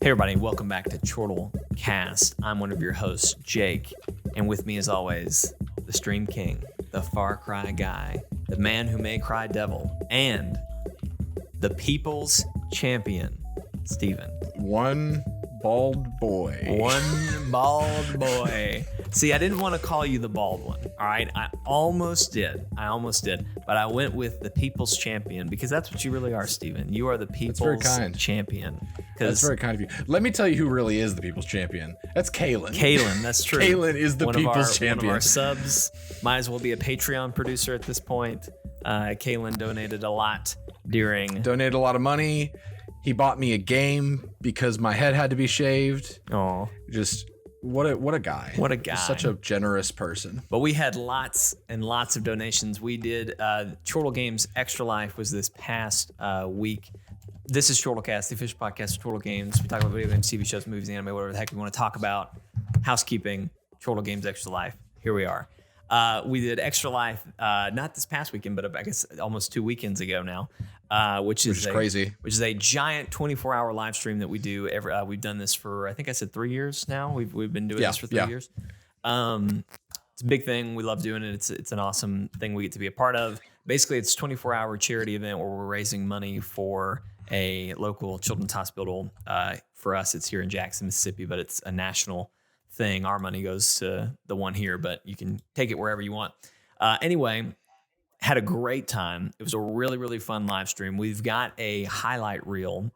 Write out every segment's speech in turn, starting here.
Hey everybody, welcome back to Chortle Cast. I'm one of your hosts, Jake, and with me as always, the Stream King, the Far Cry guy, the man who may cry devil, and the People's Champion, Steven. One bald boy. One bald boy. See, I didn't want to call you the bald one, all right? I almost did, but I went with the People's Champion because that's what you really are, Steven. You are the People's Champion. That's very kind of you. Let me tell you who really is the People's Champion. That's Kalen. Kalen, that's true. Kalen is the People's Champion. One of our subs. Might as well be a Patreon producer at this point. Kalen donated a lot Donated a lot of money. He bought me a game because my head had to be shaved. Oh, just what a guy. What a guy. Just such a generous person. But we had lots and lots of donations. We did Chortle Games Extra Life was this past week. This is Chortlecast, the official podcast of Chortle Games. We talk about video games, TV shows, movies, anime, whatever the heck we want to talk about. Housekeeping, Chortle Games Extra Life. Here we are. We did Extra Life, not this past weekend, but I guess almost 2 weekends ago now, which is crazy. Which is a giant 24-hour live stream that we do. We've done this for, I think I said 3 years now. We've been doing this for 3 years. It's a big thing. We love doing it. It's an awesome thing we get to be a part of. Basically, it's a 24-hour charity event where we're raising money for a local children's hospital. For us, it's here in Jackson, Mississippi, but it's a national thing. Our money goes to the one here, but you can take it wherever you want. Anyway, had a great time. It was a really, really fun live stream. We've got a highlight reel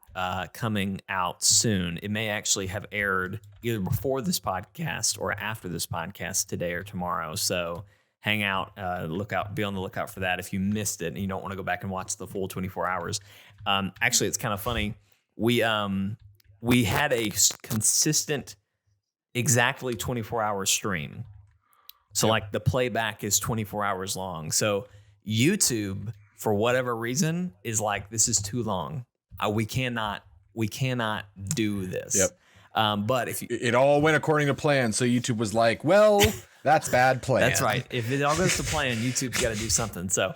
coming out soon. It may actually have aired either before this podcast or after this podcast today or tomorrow. So hang out, be on the lookout for that if you missed it and you don't want to go back and watch the full 24 hours. Actually, it's kind of funny. We had a consistent exactly 24-hour stream. So like the playback is 24 hours long. So YouTube, for whatever reason, is like, this is too long. We cannot do this. Yep. But if you, it all went according to plan, so YouTube was like, well, that's bad plan. That's right. If it all goes to plan, YouTube's got to do something. So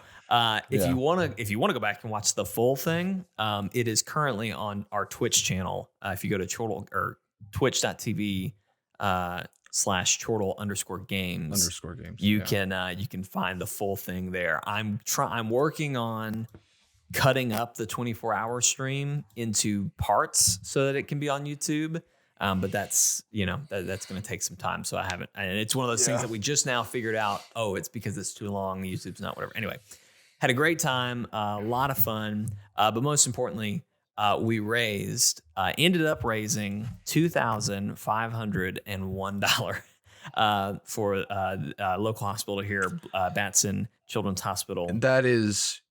if you want to go back and watch the full thing, it is currently on our Twitch channel. If you go to Chortle or twitch.tv /Chortle_games. You can find the full thing there. I'm working on cutting up the 24-hour stream into parts so that it can be on YouTube. But that's that's going to take some time. So I haven't, and it's one of those things that we just now figured out. Oh, it's because it's too long. YouTube's not whatever. Anyway, had a great time, a lot of fun. But most importantly, we ended up raising $2,501 for a local hospital here, Batson Children's Hospital. And that is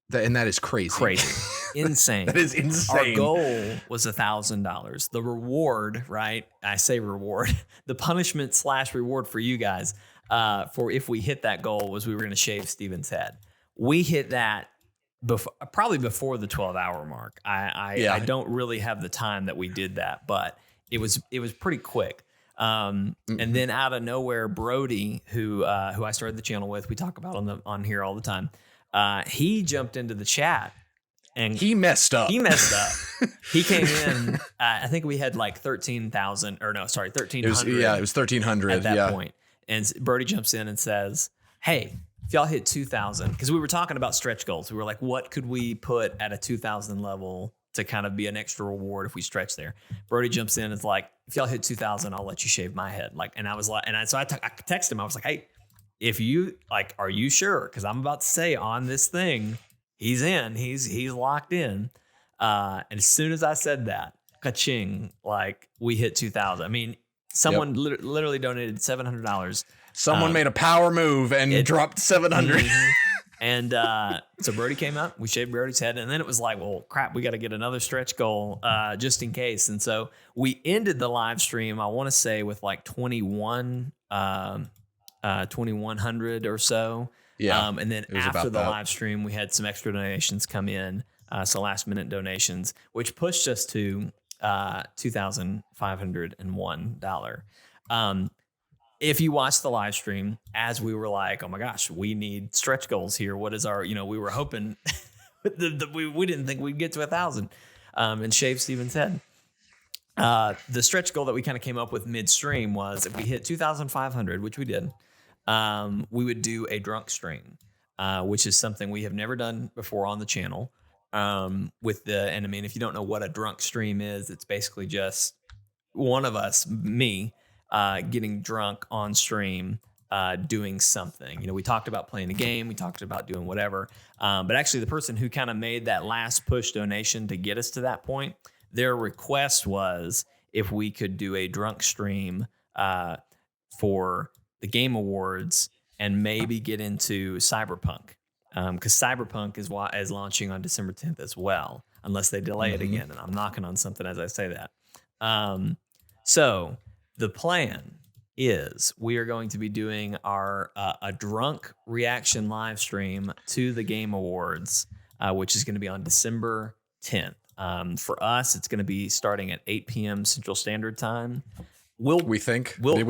crazy. Insane. That is insane. Our goal was $1,000. The reward, right? I say reward. The punishment / reward for you guys, for if we hit that goal, was we were going to shave Steven's head. We hit that probably before the 12-hour mark. I don't really have the time that we did that, but it was pretty quick. And then out of nowhere, Brody, who I started the channel with, we talk about on here all the time. He jumped into the chat and he messed up. He came in. I think we had like 1,300. It was 1,300 at that point. And Brody jumps in and says, "Hey, if y'all hit 2,000, because we were talking about stretch goals. We were like, what could we put at a 2,000 level to kind of be an extra reward if we stretch there?" Brody jumps in and is like, "If y'all hit 2,000, I'll let you shave my head." And I was like, so I texted him. I was like, "Hey, if you like, are you sure? Because I'm about to say on this thing, he's in, he's locked in." And as soon as I said that, ka-ching, like we hit 2,000. I mean, someone literally donated $700. Someone made a power move and dropped 700. And so Brody came up, we shaved Brody's head, and then it was like, well, crap, we got to get another stretch goal just in case. And so we ended the live stream, I want to say, with like 2,100 or so. Yeah. And then after the live stream, we had some extra donations come in, so last minute donations, which pushed us to $2,501. If you watch the live stream, as we were like, oh my gosh, we need stretch goals here. What is our, we were hoping, we didn't think we'd get to 1,000 and shave Steven's head. The stretch goal that we kind of came up with midstream was if we hit 2,500, which we did, we would do a drunk stream, which is something we have never done before on the channel. And I mean, if you don't know what a drunk stream is, it's basically just one of us, me, getting drunk on stream, doing something. You know, we talked about playing a game, we talked about doing whatever. But actually, the person who kind of made that last push donation to get us to that point, their request was if we could do a drunk stream for the Game Awards and maybe get into Cyberpunk. Because Cyberpunk is launching on December 10th as well, unless they delay it again. And I'm knocking on something as I say that. So the plan is we are going to be doing our a drunk reaction live stream to the Game Awards, which is going to be on December 10th. For us, it's going to be starting at 8 p.m. Central Standard Time. Did we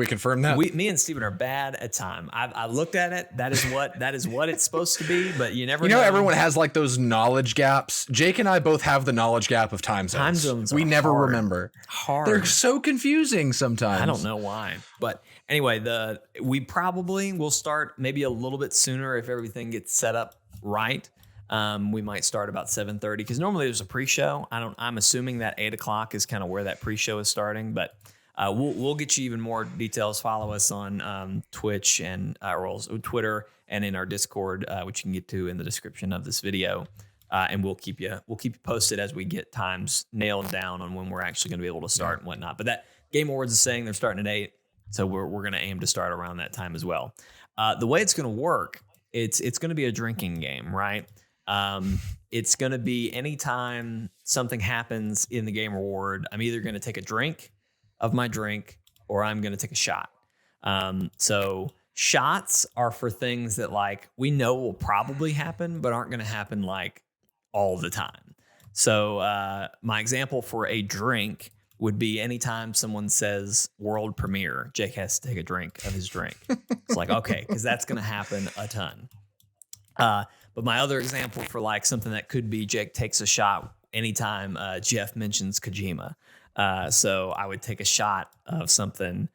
confirm that? Me and Steven are bad at time. I looked at it. That is what it's supposed to be, but you never know. You know, everyone has like those knowledge gaps. Jake and I both have the knowledge gap of time zones. Time zones we never hard. Remember. Hard. They're so confusing sometimes. I don't know why. But anyway, we probably will start maybe a little bit sooner if everything gets set up right. We might start about 7:30 because normally there's a pre-show. I'm assuming that 8 o'clock is kind of where that pre-show is starting, but we'll get you even more details. Follow us on Twitch and Twitter and in our Discord, which you can get to in the description of this video. And we'll keep you posted as we get times nailed down on when we're actually going to be able to start and whatnot. But that Game Awards is saying they're starting at 8, so we're going to aim to start around that time as well. The way it's going to work, it's going to be a drinking game, right? It's going to be anytime something happens in the Game Award, I'm either going to take a drink of my drink or I'm going to take a shot. So shots are for things that like we know will probably happen, but aren't going to happen like all the time. So my example for a drink would be anytime someone says world premiere, Jake has to take a drink of his drink. It's like, okay, because that's going to happen a ton. But my other example for like something that could be Jake takes a shot anytime Jeff mentions Kojima. So I would take a shot of something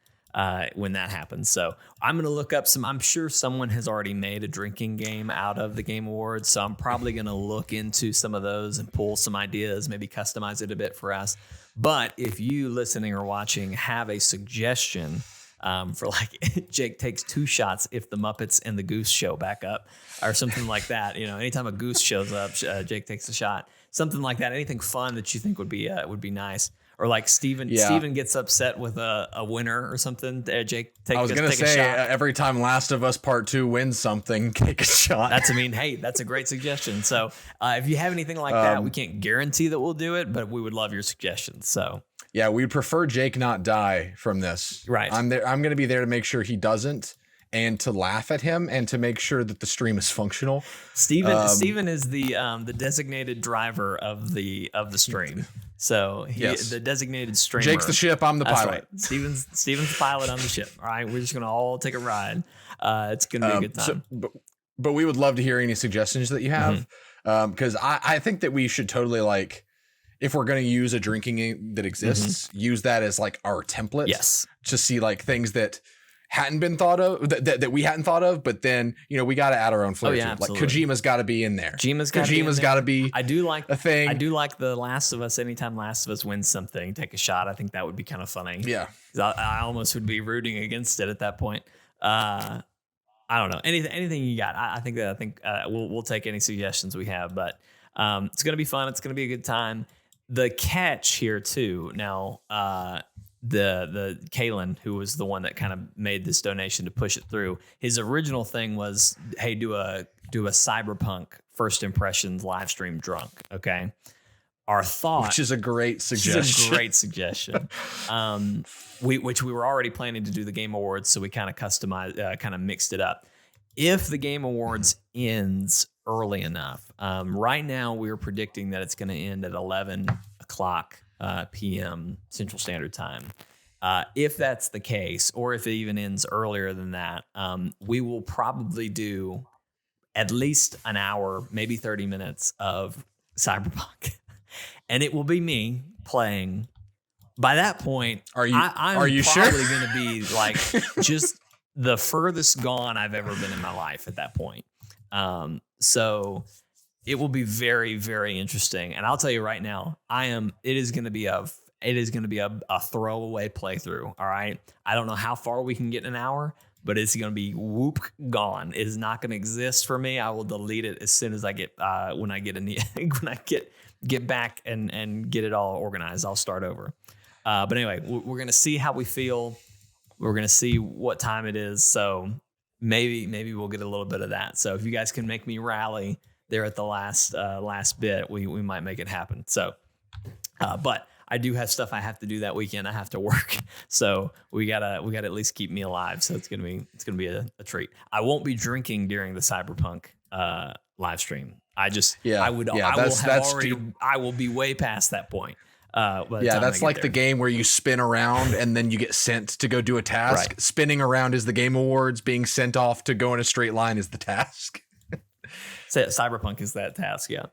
when that happens. So I'm going to look up I'm sure someone has already made a drinking game out of the Game Awards. So I'm probably going to look into some of those and pull some ideas, maybe customize it a bit for us. But if you listening or watching have a suggestion for like Jake takes 2 shots if the Muppets and the Goose show back up or something like that, you know, anytime a goose shows up, Jake takes a shot, something like that. Anything fun that you think would be nice. Or like Steven gets upset with a winner or something. Jake, take a shot. Every time Last of Us Part 2 wins something, take a shot. That's a great suggestion. So if you have anything like that, we can't guarantee that we'll do it, but we would love your suggestions. So yeah, we'd prefer Jake not die from this. Right. I'm going to be there to make sure he doesn't, and to laugh at him, and to make sure that the stream is functional. Steven is the designated driver of the stream. So the designated streamer. Jake's the ship. I'm the pilot. Right. Steven's the pilot. I'm the ship. All right. We're just going to all take a ride. It's going to be a good time. But we would love to hear any suggestions that you have. Because I think that we should totally like, if we're going to use a drinking game that exists, use that as like our template. Yes. To see like things that hadn't been thought of, that we hadn't thought of, but then, you know, we got to add our own flair to it. Like Kojima's got to be in there. Kojima's got to be I do like a thing. I do like the Last of Us. Anytime Last of Us wins something, take a shot. I think that would be kind of funny. Yeah. I almost would be rooting against it at that point. I don't know. Anything you got. I think we'll take any suggestions we have, but it's going to be fun. It's going to be a good time. The catch here too. Now, the Kalen, who was the one that kind of made this donation to push it through, his original thing was, hey, do a Cyberpunk first impressions live stream drunk. Okay. Our thought, which is a great suggestion. Which we were already planning to do the Game Awards, so we kind of customized, kind of mixed it up. If the Game Awards ends early enough, right now we're predicting that it's going to end at 11 o'clock p.m. Central Standard Time. If that's the case, or if it even ends earlier than that, we will probably do at least an hour, maybe 30 minutes of Cyberpunk. And it will be me playing By that point, I'm probably going to be like just the furthest gone I've ever been in my life at that point. So it will be very, very interesting. And I'll tell you right now, it is going to be a throwaway playthrough. All right. I don't know how far we can get in an hour, but it's going to be gone. It is not going to exist for me. I will delete it as soon as I get, when I get back and get it all organized. I'll start over. But anyway, we're going to see how we feel. We're going to see what time it is. So maybe we'll get a little bit of that. So if you guys can make me rally there at the last bit, we might make it happen. So, but I do have stuff I have to do that weekend. I have to work, so we gotta at least keep me alive. So it's gonna be a treat. I won't be drinking during the Cyberpunk live stream. I will be way past that point. That's like the game where you spin around and then you get sent to go do a task. Right. Spinning around is the game awards. Being sent off to go in a straight line is the task. So Cyberpunk is that task, yeah.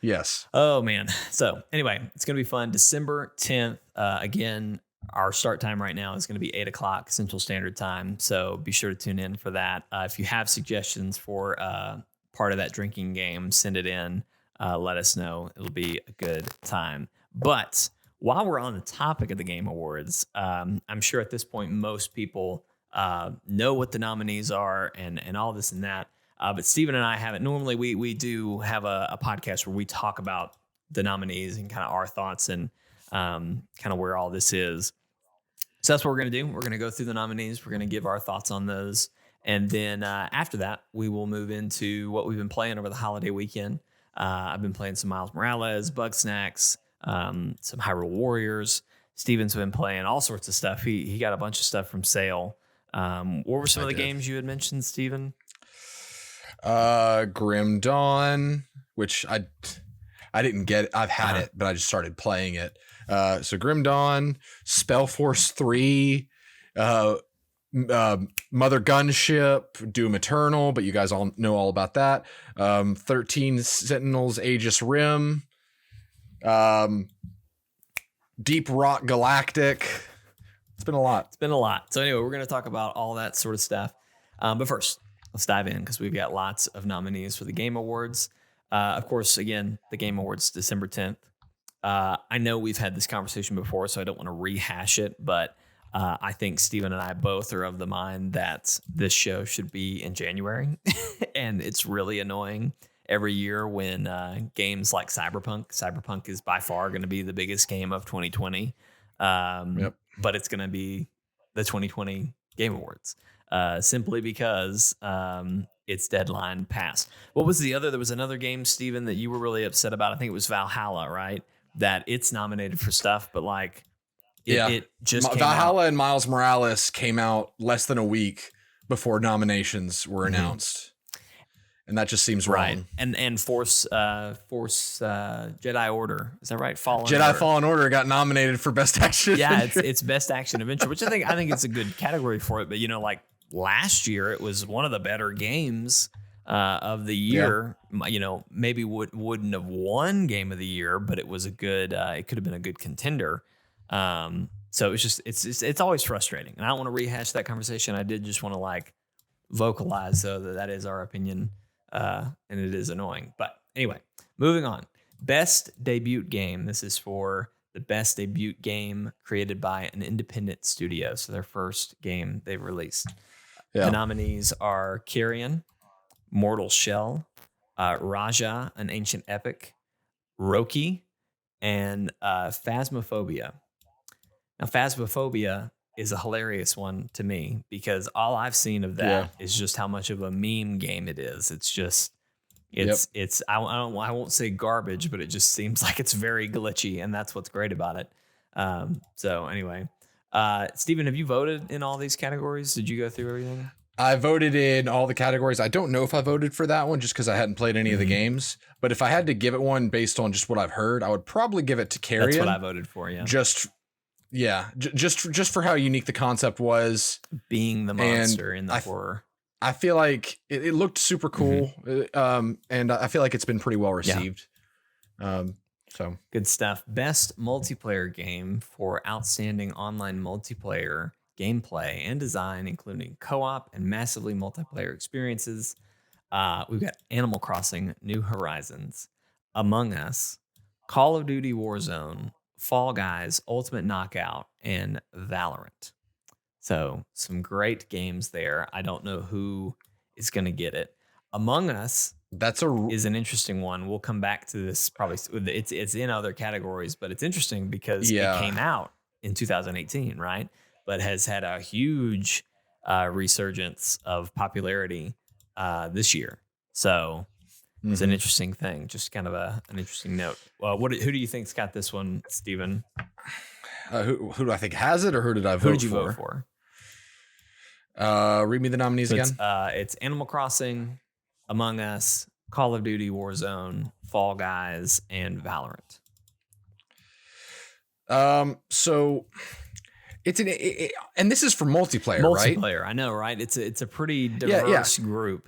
Yes. Oh, man. So anyway, it's going to be fun. December 10th. Again, our start time right now is going to be 8 o'clock Central Standard Time. So be sure to tune in for that. If you have suggestions for part of that drinking game, send it in. Let us know. It'll be a good time. But while we're on the topic of the Game Awards, I'm sure at this point most people know what the nominees are and all this and that. But Steven and I haven't. Normally, we do have a podcast where we talk about the nominees and kind of our thoughts and kind of where all this is. So that's what we're going to do. We're going to go through the nominees. We're going to give our thoughts on those. And then after that, we will move into what we've been playing over the holiday weekend. I've been playing some Miles Morales, Bugsnax, some Hyrule Warriors. Steven's been playing all sorts of stuff. He got a bunch of stuff from sale. What were some of the games you had mentioned, Steven? Grim Dawn, which I didn't get. I've had it, but I just started playing it. So Grim Dawn, Spellforce 3, Mother Gunship, Doom Eternal, but you guys all know all about that. 13 Sentinels, Aegis Rim, Deep Rock Galactic. It's been a lot. So anyway, we're going to talk about all that sort of stuff. But first, let's dive in because we've got lots of nominees for the Game Awards. Of course, again, the Game Awards, December 10th. I know we've had this conversation before, so I don't want to rehash it, but I think Steven and I both are of the mind that this show should be in January. And it's really annoying every year when games like Cyberpunk is by far going to be the biggest game of 2020. But it's going to be the 2020 Game Awards. Simply because its deadline passed. What was the other? There was another game, Steven, that you were really upset about. I think it was Valhalla, right? That it's nominated for stuff, but like it just came Valhalla out. And Miles Morales came out less than a week before nominations were announced. And that just seems right. wrong. And Force Jedi Order, is that right? Fallen Order got nominated for Best Action. Yeah, it's Best Action Adventure, which I think it's a good category for it. But like last year, it was one of the better games of the year. Yeah. Maybe wouldn't have won Game of the Year, but it was a good. It could have been a good contender. So it's always frustrating, and I don't want to rehash that conversation. I did just want to vocalize though that is our opinion. And it is annoying. But anyway, moving on. Best debut game. This is for the best debut game created by an independent studio. So their first game they've released. Yeah. The nominees are Carrion, Mortal Shell, Raja, an Ancient Epic, Roki, and Phasmophobia. Now, Phasmophobia is a hilarious one to me because all I've seen of that is just how much of a meme game it is. It's just, I won't say garbage, but it just seems like it's very glitchy, and that's what's great about it. So anyway, Steven, have you voted in all these categories? Did you go through everything? I voted in all the categories. I don't know if I voted for that one just because I hadn't played any of the games. But if I had to give it one based on just what I've heard, I would probably give it to Carrion. That's what I voted for, yeah. Just for how unique the concept was. Being the monster in the horror. I feel like it looked super cool. And I feel like it's been pretty well received. So good stuff. Best multiplayer game for outstanding online multiplayer gameplay and design, including co-op and massively multiplayer experiences. We've got Animal Crossing, New Horizons, Among Us, Call of Duty Warzone, Fall Guys, Ultimate Knockout, and Valorant. So some great games there. I don't know who is going to get it. Among Us is an interesting one. We'll come back to this probably. It's in other categories, but it's interesting because it came out in 2018, right? But has had a huge resurgence of popularity this year. So it's an interesting thing. Just kind of an interesting note. Well, who do you think's got this one, Steven? Who do I think has it, or who did I vote for? Who did you vote for? Read me the nominees again. It's Animal Crossing, Among Us, Call of Duty Warzone, Fall Guys, and Valorant. So it's and this is for multiplayer, right? Multiplayer, I know, right? It's a pretty diverse group.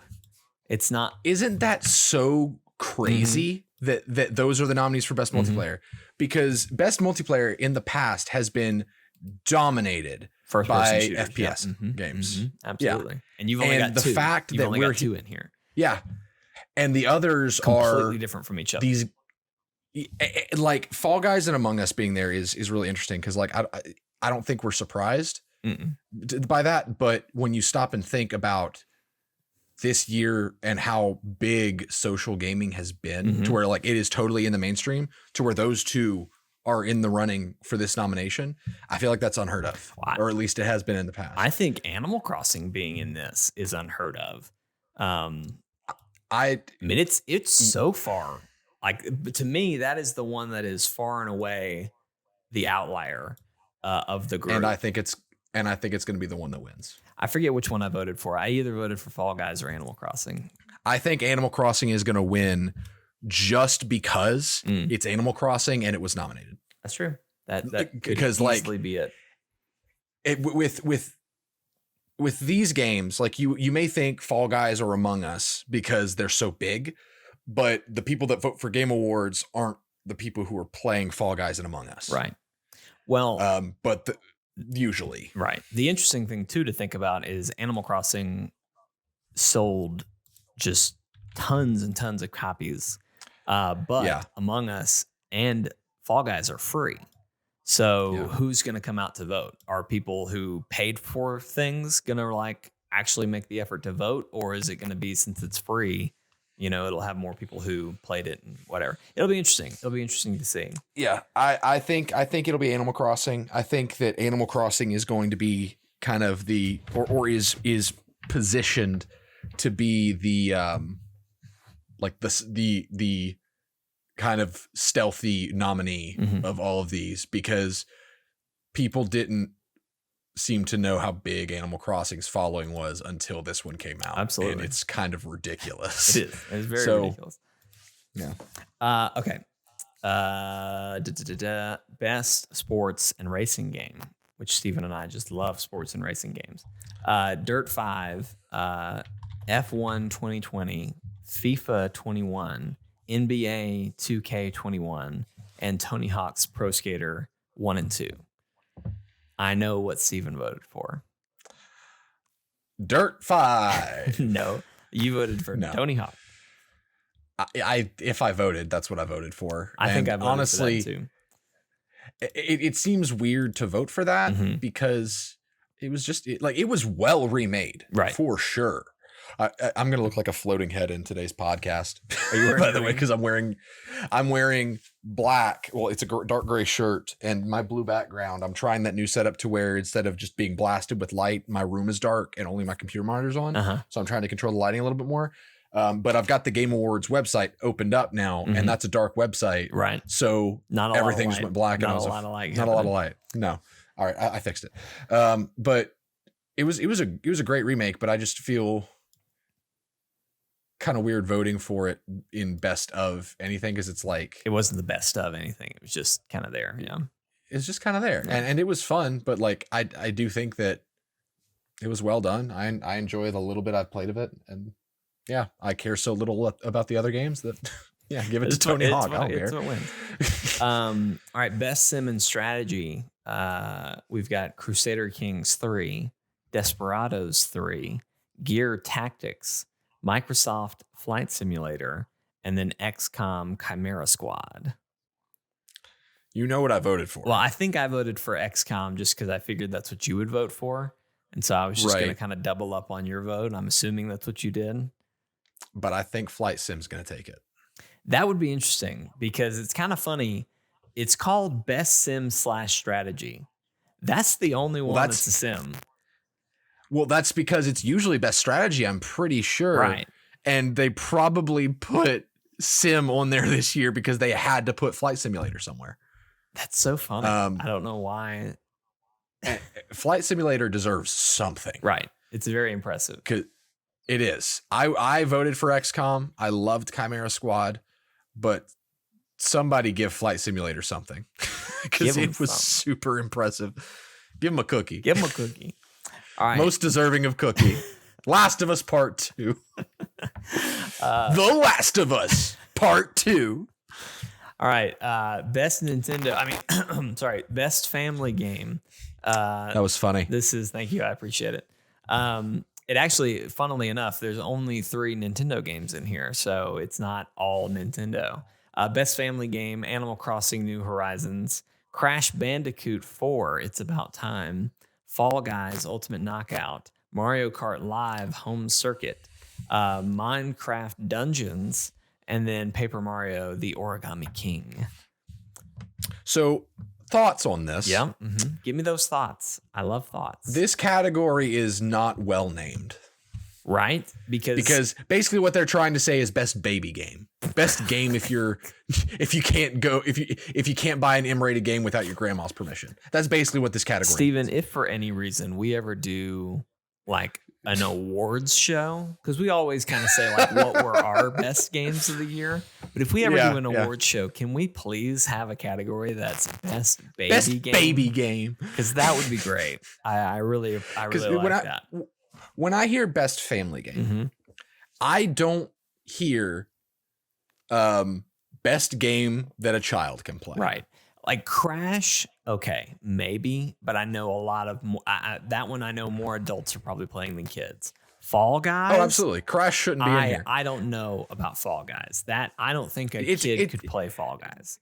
It's not. Isn't that so crazy that those are the nominees for best multiplayer? Because best multiplayer in the past has been dominated by FPS games. Absolutely. And you've only got two. The fact that we're two in here. Yeah. And the others completely different from each other. These like Fall Guys and Among Us being there is really interesting because like I don't think we're surprised by that, but when you stop and think about this year and how big social gaming has been to where like it is totally in the mainstream to where those two are in the running for this nomination, I feel like that's unheard of, or at least it has been in the past. I think Animal Crossing being in this is unheard of. I mean, it's so far, like, to me, that is the one that is far and away the outlier of the group. And I think it's going to be the one that wins. I forget which one I voted for. I either voted for Fall Guys or Animal Crossing. I think Animal Crossing is going to win just because it's Animal Crossing and it was nominated. That's true. That could easily be it. With these games, like you may think Fall Guys or Among Us because they're so big, but the people that vote for Game Awards aren't the people who are playing Fall Guys and Among Us. Right. Well, usually. Right. The interesting thing too to think about is Animal Crossing sold just tons and tons of copies. But Among Us and Fall Guys are free. So who's going to come out to vote? Are people who paid for things going to like actually make the effort to vote? Or is it going to be, since it's free, you know, it'll have more people who played it and whatever. It'll be interesting. It'll be interesting to see. Yeah, I think it'll be Animal Crossing. I think that Animal Crossing is going to be kind of the or is positioned to be the like the kind of stealthy nominee of all of these, because people didn't seem to know how big Animal Crossing's following was until this one came out. Absolutely. And it's kind of ridiculous. It is. It's very ridiculous. Yeah. Okay. Best sports and racing game, which Stephen and I just love sports and racing games. Dirt 5, F1 2020, FIFA 21, NBA 2K21, and Tony Hawk's Pro Skater 1 and 2. I know what Steven voted for. Dirt 5. No, you voted for Tony Hawk. If I voted, that's what I voted for. I think I voted honestly for that too. It seems weird to vote for that because it was just it was well remade, right? For sure. I'm gonna look like a floating head in today's podcast. Are you wearing by the way, because I'm wearing black. Well, it's a dark gray shirt and my blue background. I'm trying that new setup to where instead of just being blasted with light, my room is dark and only my computer monitor's on. So I'm trying to control the lighting a little bit more. But I've got the Game Awards website opened up now, and that's a dark website, right? So not everything just went black. Not a lot of light. Not a lot of light. No. All right, I fixed it. But it was a great remake. But I just feel kind of weird voting for it in best of anything, because it's like it wasn't the best of anything. It was just kind of there. Yeah, it's just kind of there, and it was fun. But like I do think that it was well done. I enjoy the little bit I've played of it, and yeah, I care so little about the other games that give it to Tony Hawk. I don't care. It's what wins. All right, best sim and strategy. We've got Crusader Kings 3, Desperados 3, Gear Tactics, Microsoft Flight Simulator, and then XCOM Chimera Squad. You know what I voted for. Well, I think I voted for XCOM just because I figured that's what you would vote for. And so I was just going to kind of double up on your vote. I'm assuming that's what you did. But I think Flight Sim's going to take it. That would be interesting because it's kind of funny. It's called Best Sim / Strategy. That's the only one that's a sim. Well, that's because it's usually Best Strategy, I'm pretty sure. Right. And they probably put Sim on there this year because they had to put Flight Simulator somewhere. That's so funny. I don't know why. Flight Simulator deserves something. Right. It's very impressive. It is. I voted for XCOM. I loved Chimera Squad, but somebody give Flight Simulator something because it was super impressive. Give him a cookie. Give him a cookie. All right. Most deserving of cookie. Last of Us Part 2. The Last of Us Part 2. All right. Best Nintendo. Best family game. That was funny. Thank you. I appreciate it. It actually, funnily enough, there's only 3 Nintendo games in here, so it's not all Nintendo. Best family game, Animal Crossing New Horizons, Crash Bandicoot 4, It's About Time, Fall Guys Ultimate Knockout, Mario Kart Live Home Circuit, Minecraft Dungeons, and then Paper Mario The Origami King. So, thoughts on this? Yeah. Mm-hmm. Give me those thoughts. I love thoughts. This category is not well named. Right? Because basically what they're trying to say is best baby game. Best game if you can't buy an M-rated game without your grandma's permission. That's basically what this category is. Steven, if for any reason we ever do like an awards show, because we always kind of say like what were our best games of the year, but if we ever do an awards show, can we please have a category that's best baby game? Because that would be great. I really like that. When I hear best family game, mm-hmm. I don't hear best game that a child can play. Right. Like Crash, okay, maybe, but I know a lot of that one. I know more adults are probably playing than kids. Fall Guys, oh, absolutely. Crash shouldn't be in here. I don't know about Fall Guys. That I don't think a kid could play Fall Guys.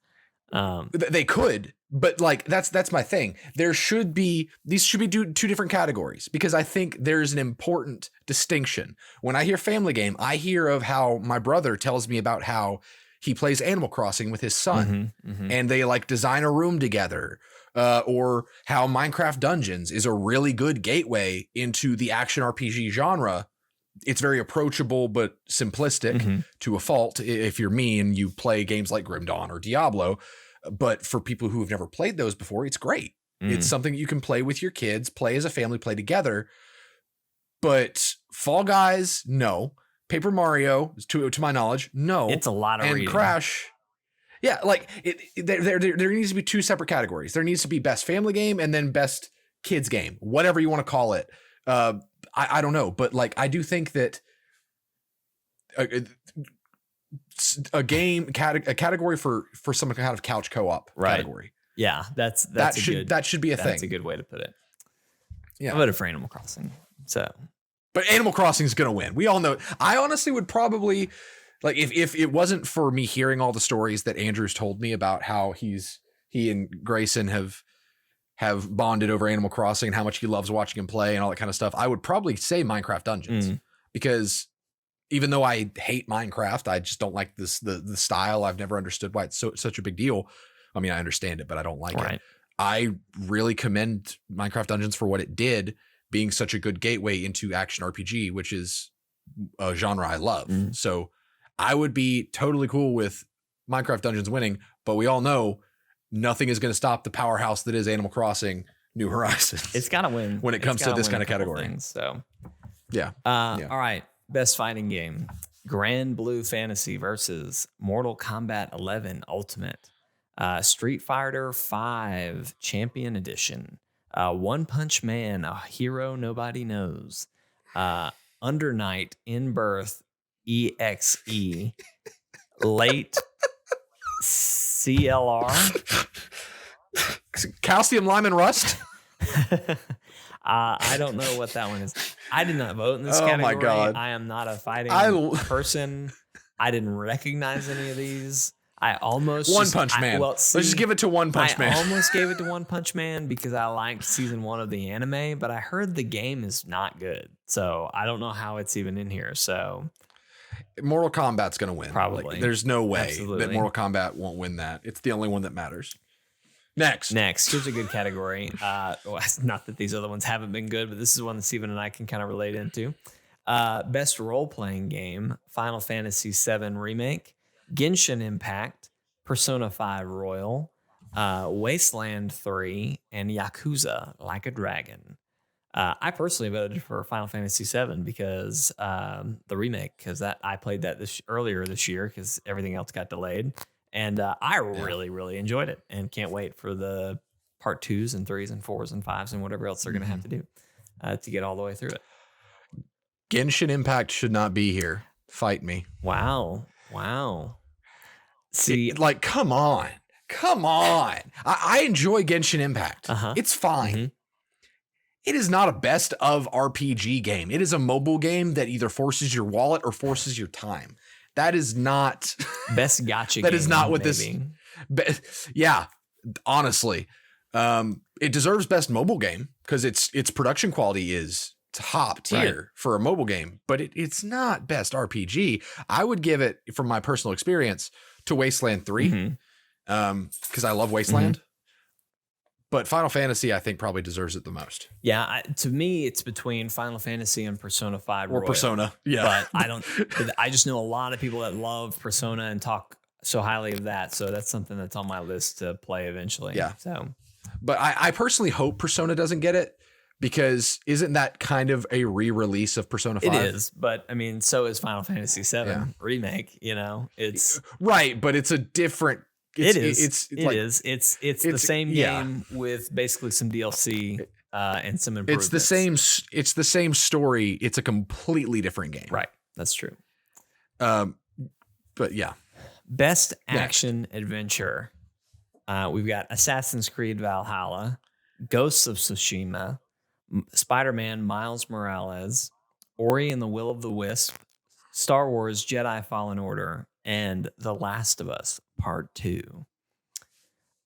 They could, but like that's my thing. These should be two different categories because I think there's an important distinction. When I hear family game, I hear of how my brother tells me about how he plays Animal Crossing with his son, mm-hmm, mm-hmm. and they like design a room together, or how Minecraft Dungeons is a really good gateway into the action RPG genre. It's very approachable but simplistic mm-hmm. to a fault if you're me and you play games like Grim Dawn or Diablo. But for people who have never played those before, it's great. It's something you can play with your kids, play as a family, play together. But Fall Guys, no. Paper Mario, to my knowledge, no. It's a lot of reading. Crash, yeah, like there needs to be 2 separate categories. There needs to be best family game and then best kids game, whatever you want to call it. I don't know, but like I do think that a category for some kind of couch co-op category. Yeah, that should be a thing. That's a good way to put it. Yeah, I voted for Animal Crossing. So, but Animal Crossing is going to win. We all know. I honestly would probably like if it wasn't for me hearing all the stories that Andrew's told me about how he and Grayson have bonded over Animal Crossing and how much he loves watching him play and all that kind of stuff, I would probably say Minecraft Dungeons because even though I hate Minecraft, I just don't like the style. I've never understood why it's such a big deal. I mean, I understand it, but I don't like it. I really commend Minecraft Dungeons for what it did, being such a good gateway into action RPG, which is a genre I love. So I would be totally cool with Minecraft Dungeons winning, but we all know nothing is going to stop the powerhouse that is Animal Crossing New Horizons. It's got to win when it comes to this kind of category. Things, so yeah. All right. Best fighting game: Grand Blue Fantasy versus Mortal Kombat 11 Ultimate, Street Fighter 5 Champion Edition, One Punch Man, A Hero Nobody Knows, Under Night, In Birth, EXE, Late CLR. Calcium, lime, and rust. I don't know what that one is. I did not vote in this category. Oh my God. I am not a fighting person. I didn't recognize any of these. I almost One Punch Man. Let's just give it to One Punch Man. I almost gave it to One Punch Man because I liked season 1 of the anime, but I heard the game is not good. So I don't know how it's even in here. So Mortal Kombat's going to win. Probably. Like, there's no way that Mortal Kombat won't win that. It's the only one that matters. Next. Here's a good category. Not that these other ones haven't been good, but this is one that Steven and I can kind of relate into. Best role-playing game, Final Fantasy VII Remake, Genshin Impact, Persona 5 Royal, Wasteland 3, and Yakuza Like a Dragon. I personally voted for Final Fantasy VII because the remake, because I played that earlier this year because everything else got delayed. And I really, really enjoyed it and can't wait for the part 2s and 3s and 4s and 5s and whatever else they're going to have to do to get all the way through it. Genshin Impact should not be here. Fight me. Wow. See, like, come on. I enjoy Genshin Impact. It's fine. Mm-hmm. It is not a best of RPG game. It is a mobile game that either forces your wallet or forces your time. That is not best gacha. That is not what maybe. Yeah, honestly, it deserves best mobile game because its production quality is top tier for a mobile game, but it's not best RPG. I would give it, from my personal experience, to Wasteland 3 because I love Wasteland. Mm-hmm. But Final Fantasy, I think, probably deserves it the most. Yeah, to me, it's between Final Fantasy and Persona 5 or Royal. Persona. Yeah, but I just know a lot of people that love Persona and talk so highly of that. So that's something that's on my list to play eventually. Yeah. So, but I personally hope Persona doesn't get it because isn't that kind of a re-release of Persona 5? It is, but I mean, so is Final Fantasy VII Remake. You know, it's right, but it's a different. It's the same game with basically some DLC and some improvements. It's the same story. It's a completely different game. Right. That's true. But yeah. Best action adventure. We've got Assassin's Creed Valhalla, Ghosts of Tsushima, Spider-Man Miles Morales, Ori and the Will of the Wisp, Star Wars Jedi Fallen Order, and The Last of Us Part 2.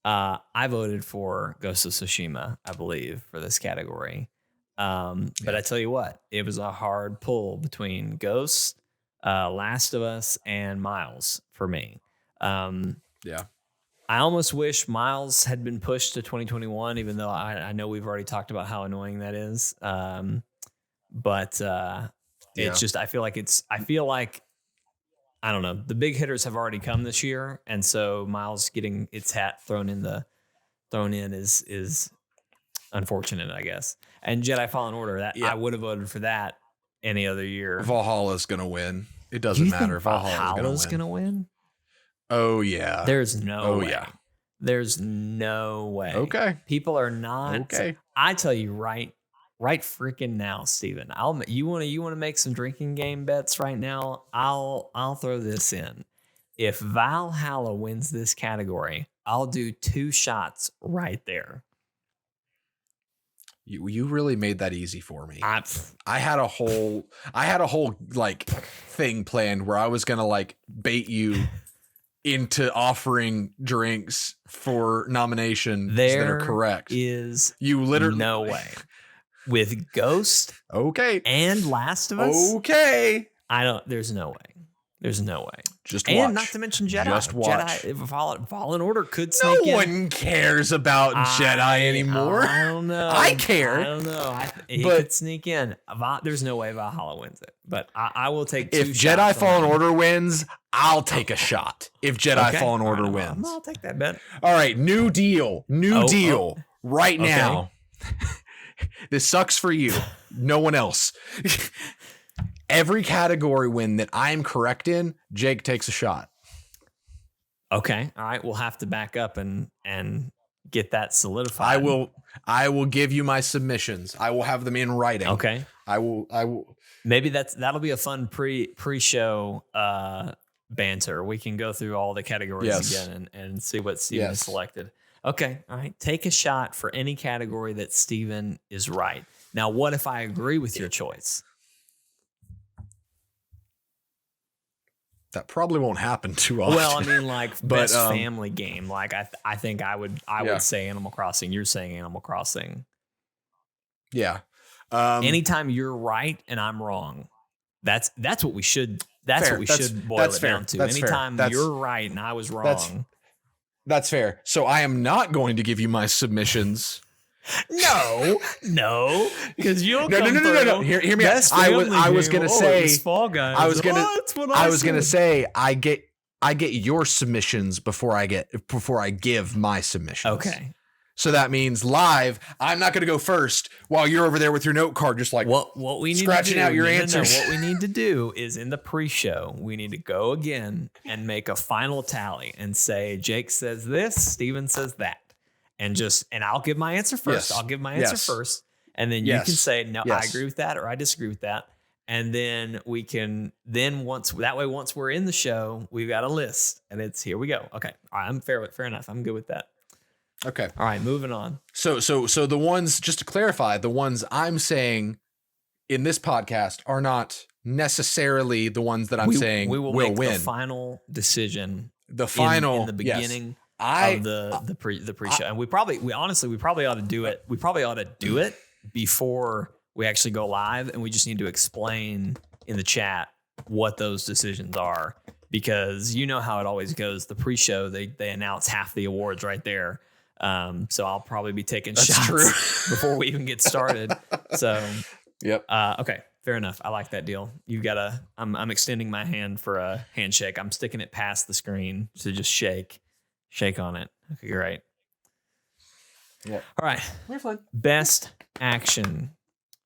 I voted for Ghost of Tsushima, I believe, for this category. But I tell you what, it was a hard pull between Ghost, Last of Us, and Miles for me. I almost wish Miles had been pushed to 2021, even though I know we've already talked about how annoying that is. But it's just, I feel like I don't know. The big hitters have already come this year, and so Miles getting its hat thrown in is unfortunate, I guess. And Jedi Fallen Order, I would have voted for that any other year. Valhalla's gonna win. It doesn't matter. Valhalla's gonna win. Oh yeah. There's no way. Yeah. There's no way. Okay. People are not. Okay. I tell you right freaking now, Steven. You want to make some drinking game bets right now? I'll throw this in. If Valhalla wins this category, I'll do 2 shots right there. You really made that easy for me. I had a whole like thing planned where I was gonna like bait you into offering drinks for nominations that are correct. You literally no way. With Ghost, and Last of Us, there's no way. There's no way. Just watch. And not to mention Jedi. Just watch. Jedi Fallen Order could sneak in. No one cares about Jedi anymore. I don't know. I care. I don't know. It could sneak in. There's no way Valhalla wins it. But I will take 2 shots. If Jedi Fallen Order wins, I'll take a shot. If Jedi Fallen Order wins. I'll take that bet. All right. New deal. Right now. This sucks for you. No one else. Every category win that I'm correct in, Jake takes a shot. Okay. All right. We'll have to back up and get that solidified. I will give you my submissions. I will have them in writing. Okay. I will. Maybe that'll be a fun pre-show banter. We can go through all the categories again and see what Steven has selected. Okay. All right. Take a shot for any category that Steven is right. Now, what if I agree with your choice? That probably won't happen too often. Well, I mean, like best family game. Like I think I would say Animal Crossing. You're saying Animal Crossing. Yeah. Anytime you're right and I'm wrong, that's what we should. That's fair. What we should boil it down to. Anytime you're right and I was wrong. That's fair. So I am not going to give you my submissions. No, because you'll no. Hear me out. I was gonna say Fall Guys. I was gonna say I get your submissions before I give my submissions. Okay. So that means live, I'm not going to go first while you're over there with your note card, just like what we need scratching to do, out your answers. What we need to do is in the pre-show, we need to go again and make a final tally and say, Jake says this, Steven says that. And I'll give my answer first. Yes. I'll give my answer first. And then you can say, no, I agree with that or I disagree with that. And then we can, once we're in the show, we've got a list and it's here we go. Okay. All right, I'm fair enough. I'm good with that. Okay. All right, moving on. So the ones, just to clarify, the ones I'm saying in this podcast are not necessarily the ones that I'm saying will make win. The final decision. The final in the beginning of the pre-show, and we probably ought to do it. We probably ought to do it before we actually go live, and we just need to explain in the chat what those decisions are, because you know how it always goes. The pre-show, they announce half the awards right there. So I'll probably be taking shots before we even get started. So, yep. Okay, fair enough. I like that deal. I'm extending my hand for a handshake. I'm sticking it past the screen to just shake on it. Okay, great. Yep. All right. We're fine. Best action.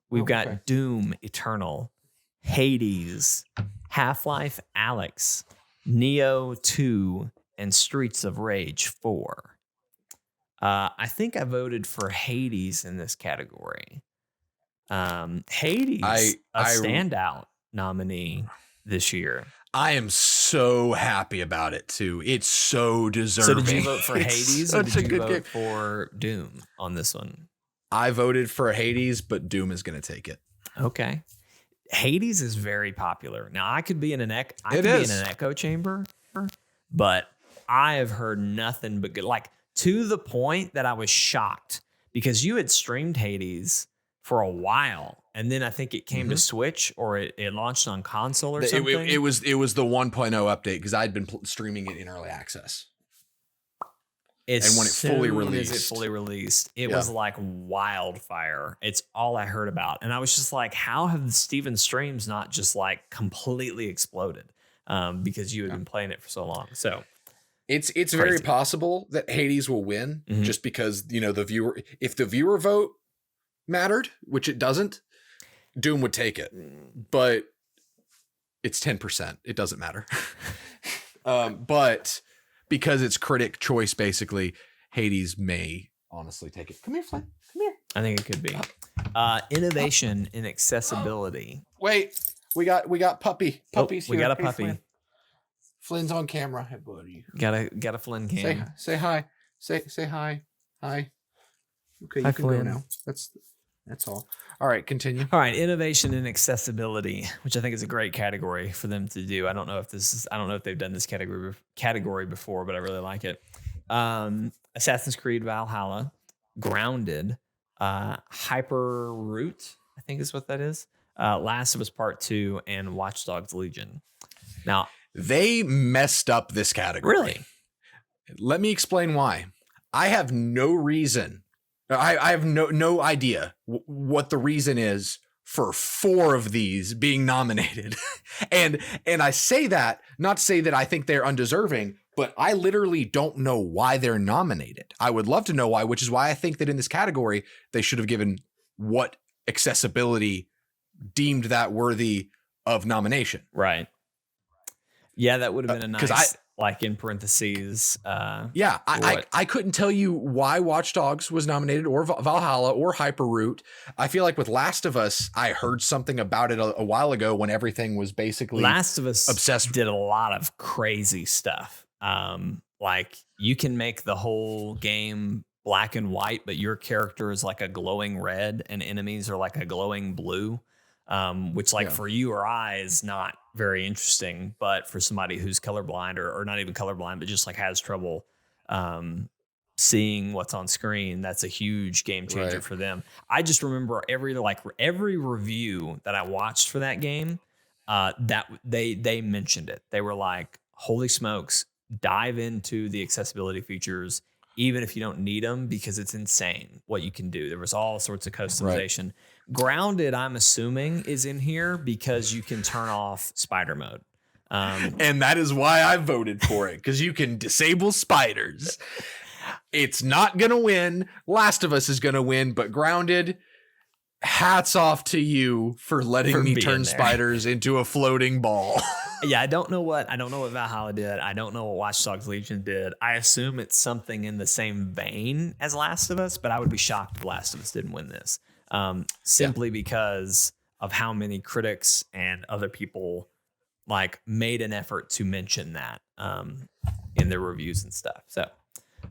We've got Doom Eternal, Hades, Half-Life Alyx, Neo 2, and Streets of Rage 4. I think I voted for Hades in this category. Hades, a standout nominee this year. I am so happy about it too. It's so deserving. So did you vote for Hades or did you vote for Doom on this one? I voted for Hades, but Doom is going to take it. Okay. Hades is very popular. Now I could be in an echo chamber, but I have heard nothing but good. Like, to the point that I was shocked because you had streamed Hades for a while. And then I think it came to Switch or it launched on console or something. It was the 1.0 update because I'd been streaming it in early access. And when it fully released, it was like wildfire. It's all I heard about. And I was just like, how have Steven's streams not just like completely exploded? Because you had been playing it for so long. So it's very possible that Hades will win just because, if the viewer vote mattered, which it doesn't, Doom would take it, but it's 10%. It doesn't matter. But because it's critic choice, basically, Hades may honestly take it. Come here, Flynn. Come here. I think it could be. Innovation in accessibility. Wait, we got puppies here. We got a puppy. Flynn's on camera. Hey, buddy. Got a Flynn cam. Say hi. Say hi. Hi. Okay, hi, you can Flynn. go now. That's all. All right, continue. All right, innovation in accessibility, which I think is a great category for them to do. I don't know if they've done this category before, but I really like it. Assassin's Creed Valhalla, Grounded, Hyperroot, I think is what that is. Last of Us Part 2, and Watch Dogs Legion. Now, they messed up this category. Really? Let me explain why. I have no reason. I have no idea what the reason is for 4 of these being nominated. and I say that not to say that I think they're undeserving, but I literally don't know why they're nominated. I would love to know why, which is why I think that in this category, they should have given what accessibility deemed that worthy of nomination. Right. Yeah, that would have been a nice. like in parentheses. I couldn't tell you why Watch Dogs was nominated, or Valhalla, or Hyperroot. I feel like with Last of Us, I heard something about it a while ago when everything was basically Last of Us obsessed. Did a lot of crazy stuff. Like you can make the whole game black and white, but your character is like a glowing red and enemies are like a glowing blue, which for you or I is not very interesting, but for somebody who's colorblind or not even colorblind, but just like has trouble seeing what's on screen, that's a huge game changer for them. I just remember every review that I watched for that game, that they mentioned it. They were like, holy smokes, dive into the accessibility features, even if you don't need them, because it's insane what you can do. There was all sorts of customization. Right. Grounded, I'm assuming, is in here because you can turn off spider mode. And that is why I voted for it, because you can disable spiders. It's not going to win. Last of Us is going to win, but Grounded, hats off to you for letting me turn spiders into a floating ball. Yeah, I don't know what Valhalla did. I don't know what Watch Dogs Legion did. I assume it's something in the same vein as Last of Us, but I would be shocked if Last of Us didn't win this. Simply because of how many critics and other people like made an effort to mention that in their reviews and stuff. So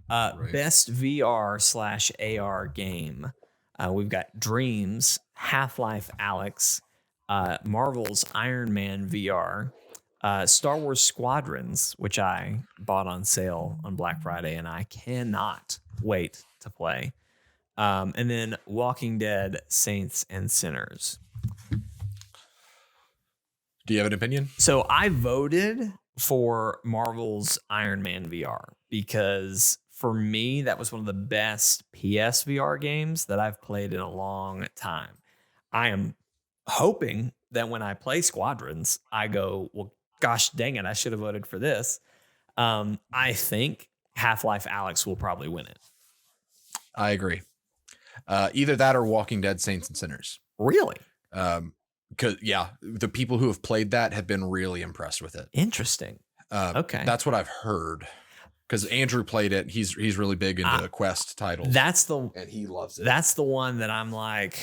best VR/AR game. We've got Dreams, Half-Life Alyx, Marvel's Iron Man VR, Star Wars Squadrons, which I bought on sale on Black Friday, and I cannot wait to play. And then Walking Dead, Saints and Sinners. Do you have an opinion? So I voted for Marvel's Iron Man VR because for me, that was one of the best PSVR games that I've played in a long time. I am hoping that when I play Squadrons, I go, well, gosh dang it, I should have voted for this. I think Half-Life Alyx will probably win it. I agree. Either that or Walking Dead, Saints and Sinners. Really? Because the people who have played that have been really impressed with it. Interesting. Okay, that's what I've heard. Because Andrew played it, he's really big into Quest titles. And he loves it. That's the one that I'm like,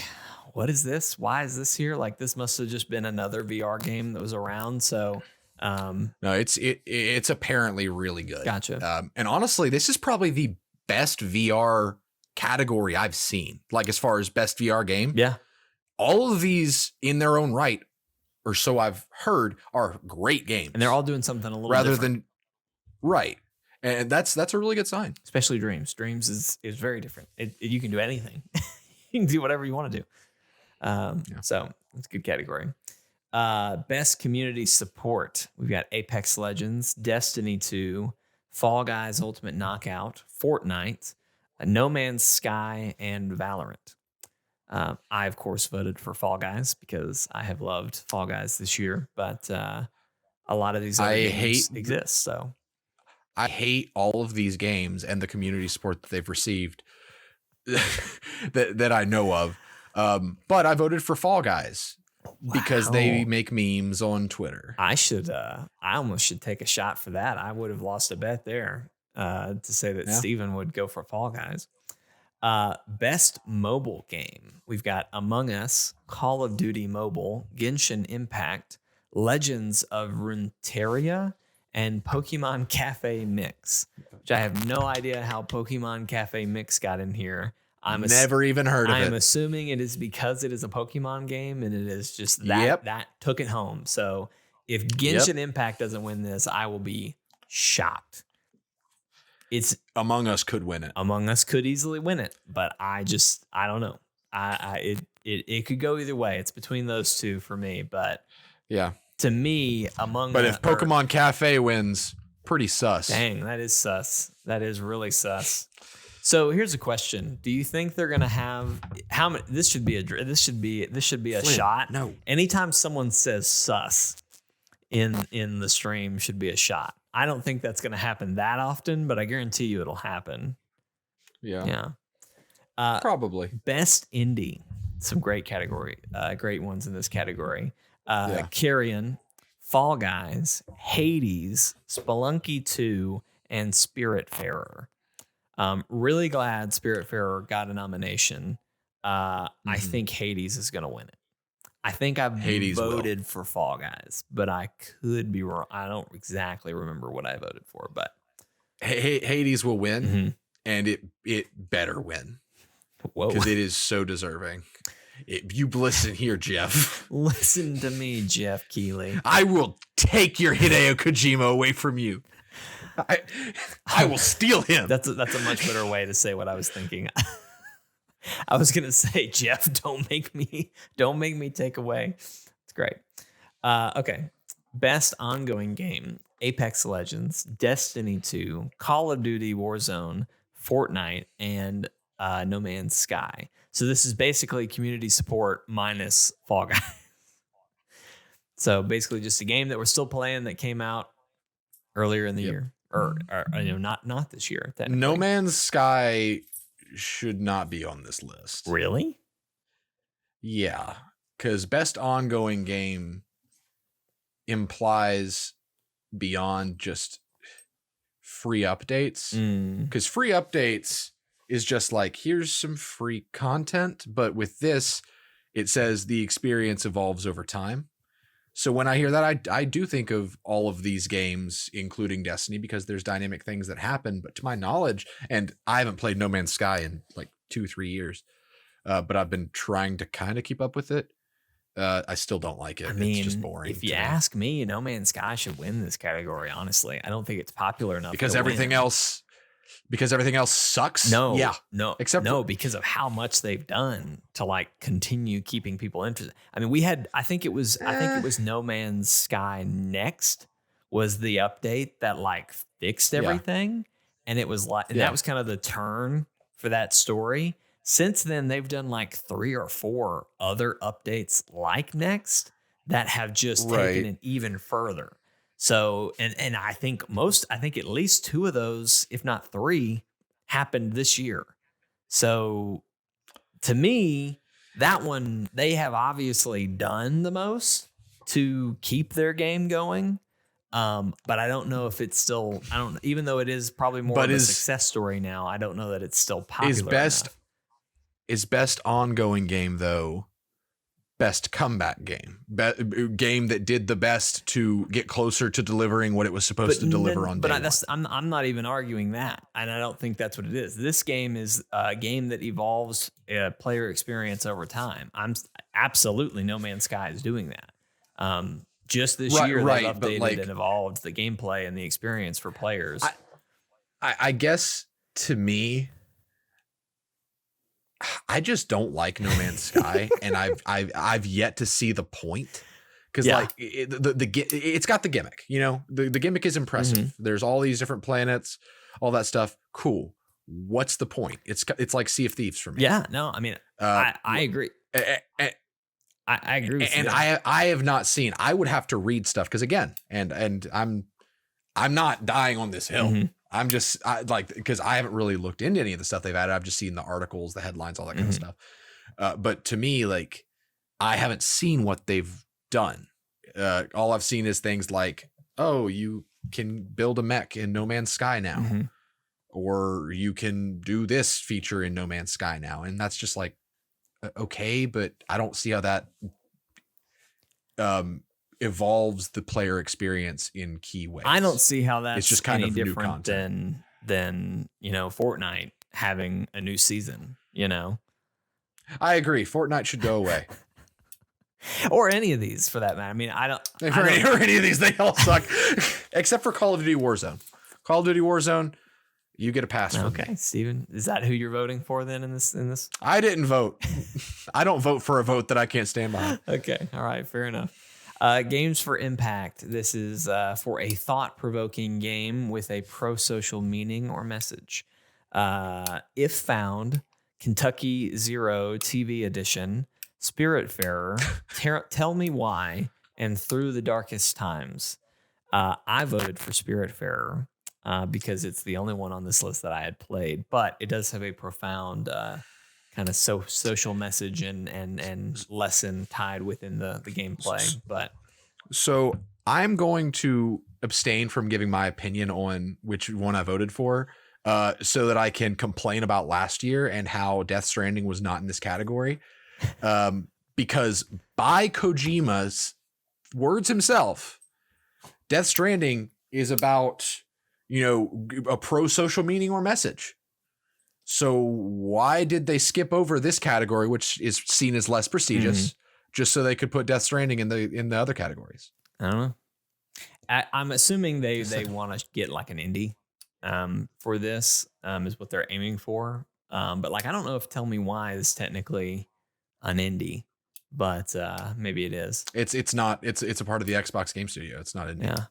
what is this? Why is this here? Like this must have just been another VR game that was around. So no, it's apparently really good. Gotcha. And honestly, this is probably the best VR category I've seen. Like as far as best VR game. Yeah. All of these in their own right, or so I've heard, are great games. And they're all doing something a little rather different. Right. And that's a really good sign. Especially Dreams. Dreams is very different. You can do anything. You can do whatever you want to do. So it's a good category. Best community support. We've got Apex Legends, Destiny 2, Fall Guys Ultimate Knockout, Fortnite, No Man's Sky, and Valorant. I, of course, voted for Fall Guys because I have loved Fall Guys this year, but a lot of these other games exist. So I hate all of these games and the community support that they've received that I know of. But I voted for Fall Guys because they make memes on Twitter. I almost should take a shot for that. I would have lost a bet there to say that Steven would go for Fall Guys. Best mobile game. We've got Among Us, Call of Duty Mobile, Genshin Impact, Legends of Runeterra, and Pokemon Cafe Mix, which I have no idea how Pokemon Cafe Mix got in here. Never even heard of it. I'm assuming it is because it is a Pokemon game and it is just that took it home. So if Genshin Impact doesn't win this, I will be shocked. It's Among Us could win it. Among Us could easily win it, but I don't know. It could go either way. It's between those two for me, but yeah. To me, if Pokemon Cafe wins, pretty sus. Dang, that is sus. That is really sus. So here's a question: do you think they're gonna have how many? This should be a Flynn, shot. No. Anytime someone says sus in the stream should be a shot. I don't think that's gonna happen that often, but I guarantee you it'll happen. Yeah. Probably. Best indie. Some great ones in this category. Carrion, Fall Guys, Hades, Spelunky 2, and Spiritfarer. Really glad Spiritfarer got a nomination. I think Hades is going to win it. I think I voted for Fall Guys, but I could be wrong. I don't exactly remember what I voted for, but Hades will win, and it better win. Whoa, because it is so deserving. You listen here, Jeff. Listen to me, Jeff Keighley. I will take your Hideo Kojima away from you. I will steal him. That's a much better way to say what I was thinking. I was gonna say, Jeff, don't make me take away. It's great. Okay. Best ongoing game: Apex Legends, Destiny 2, Call of Duty Warzone, Fortnite, and No Man's Sky. So this is basically community support minus Fall Guys. So basically just a game that we're still playing that came out earlier in the year, or not this year. No Man's Sky should not be on this list. Really? Yeah, because best ongoing game implies beyond just free updates. Because free updates is just like, here's some free content, but with this, it says the experience evolves over time. So when I hear that, I do think of all of these games, including Destiny, because there's dynamic things that happen. But to my knowledge, and I haven't played No Man's Sky in like 2-3 years, but I've been trying to kind of keep up with it. I still don't like it. I mean, it's just boring. If you ask me, No Man's Sky should win this category. Honestly, I don't think it's popular enough because everything else sucks. Because of how much they've done to like continue keeping people interested. I mean, I think it was No Man's Sky Next was the update that like fixed everything, and it was like that was kind of the turn for that story. Since then, they've done like 3 or 4 other updates like Next that have just taken it even further. So, and I think at least 2 of those, if not 3, happened this year. So to me, that one, they have obviously done the most to keep their game going. But I don't know if it's still, even though it is probably more of a success story now, I don't know that it's still popular enough. Is best ongoing game though best comeback game? Game that did the best to get closer to delivering what it was supposed to deliver on day one. I'm not even arguing that, and I don't think that's what it is. This game is a game that evolves player experience over time. I'm absolutely No Man's Sky is doing that. Just this year, they've updated and evolved the gameplay and the experience for players. I guess to me, I just don't like No Man's Sky, and I've yet to see the point, because it's got the gimmick, the gimmick is impressive. There's all these different planets, all that stuff. Cool. What's the point? It's like Sea of Thieves for me. Yeah, no, I mean, I agree. I agree with you. And I have not seen. I would have to read stuff because again, and I'm not dying on this hill. I'm just because I haven't really looked into any of the stuff they've added. I've just seen the articles, the headlines, all that kind of stuff. But to me, like, I haven't seen what they've done. All I've seen is things like, oh, you can build a mech in No Man's Sky now, or you can do this feature in No Man's Sky now. And that's just like, okay, but I don't see how that evolves the player experience in key ways. I don't see how that's it's just kind any of different than Fortnite having a new season. I agree. Fortnite should go away, or any of these for that matter. I mean, or any of these, they all suck, except for Call of Duty Warzone. Call of Duty Warzone, you get a pass. Okay, Steven, is that who you're voting for then in this? I didn't vote. I don't vote for a vote that I can't stand behind. Okay, all right, fair enough. Games for Impact. This is for a thought-provoking game with a pro-social meaning or message. If Found, Kentucky Zero TV Edition, Spiritfarer, Tell Me Why, and Through the Darkest Times. I voted for Spiritfarer because it's the only one on this list that I had played, but it does have a profound kind of social message and lesson tied within the gameplay. But so I'm going to abstain from giving my opinion on which one I voted for, so that I can complain about last year and how Death Stranding was not in this category. Because by Kojima's words himself, Death Stranding is about, a pro-social meaning or message. So why did they skip over this category, which is seen as less prestigious, just so they could put Death Stranding in the other categories? I don't know. I'm assuming they want to get like an indie for this is what they're aiming for. But like, I don't know if Tell Me Why is technically an indie, but maybe it is. It's not. It's a part of the Xbox Game Studio. It's not indie. Yeah.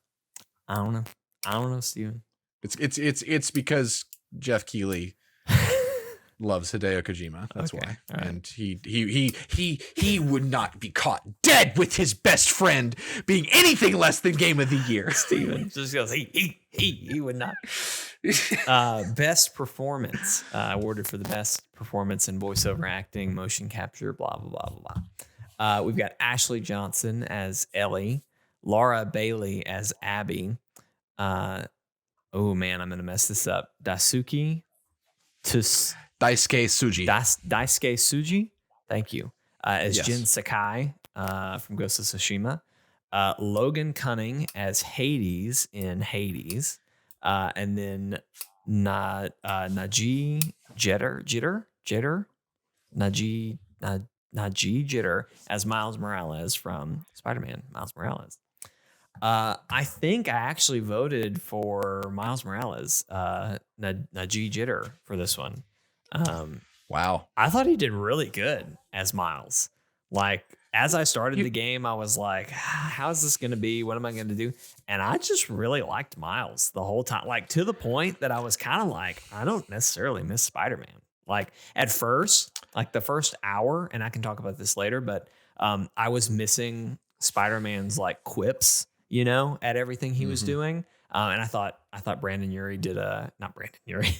I don't know, Steven. It's because Jeff Keighley loves Hideo Kojima. That's why. Right. And he would not be caught dead with his best friend being anything less than Game of the Year. Steven just goes, he would not. Best performance awarded for the best performance in voiceover acting, motion capture, blah blah blah blah blah. We've got Ashley Johnson as Ellie, Laura Bailey as Abby. Oh man, I'm gonna mess this up. Daisuke Suji. Thank you. As Jin Sakai from Ghost of Tsushima. Logan Cunningham as Hades in Hades. And then Najee Jitter as Miles Morales from Spider-Man, Miles Morales. I think I actually voted for Miles Morales, Najee Jitter for this one. Wow. I thought he did really good as Miles. Like, as I started the game, I was like, how's this going to be? What am I going to do? And I just really liked Miles the whole time, like to the point that I was kind of like, I don't necessarily miss Spider-Man. Like at first, like the first hour, and I can talk about this later, but I was missing Spider-Man's like quips, at everything he was doing. And I thought Brandon Urie did not Brandon Urie.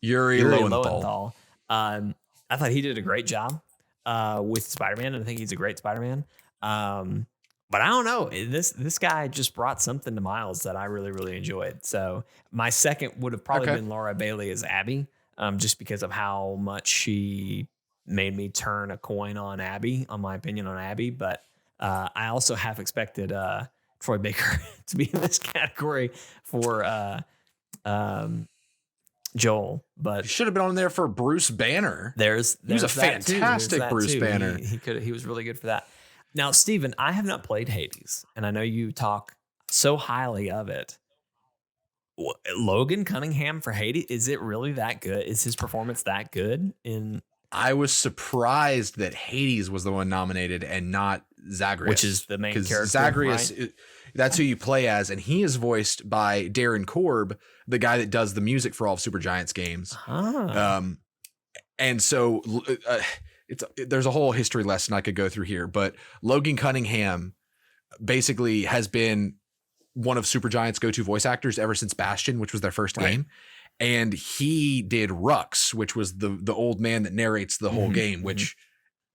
Yuri Lowenthal. I thought he did a great job with Spider-Man, and I think he's a great Spider-Man. But I don't know. This guy just brought something to Miles that I really, really enjoyed. So my second would have probably been Laura Bailey as Abby, just because of how much she made me turn a coin on my opinion on Abby. But I also half expected Troy Baker to be in this category for Joel, but he should have been on there for Bruce Banner. He was a fantastic Bruce Banner. He was really good for that. Now, Steven, I have not played Hades, and I know you talk so highly of it. Logan Cunningham for Hades, is it really that good? Is his performance that good? I was surprised that Hades was the one nominated and not Zagreus, which is the main character. Zagreus, right? That's who you play as, and he is voiced by Darren Korb, the guy that does the music for all of Supergiant's games. And so there's a whole history lesson I could go through here, but Logan Cunningham basically has been one of Supergiant's go-to voice actors ever since Bastion, which was their first game. And he did Rux, which was the old man that narrates the whole game, which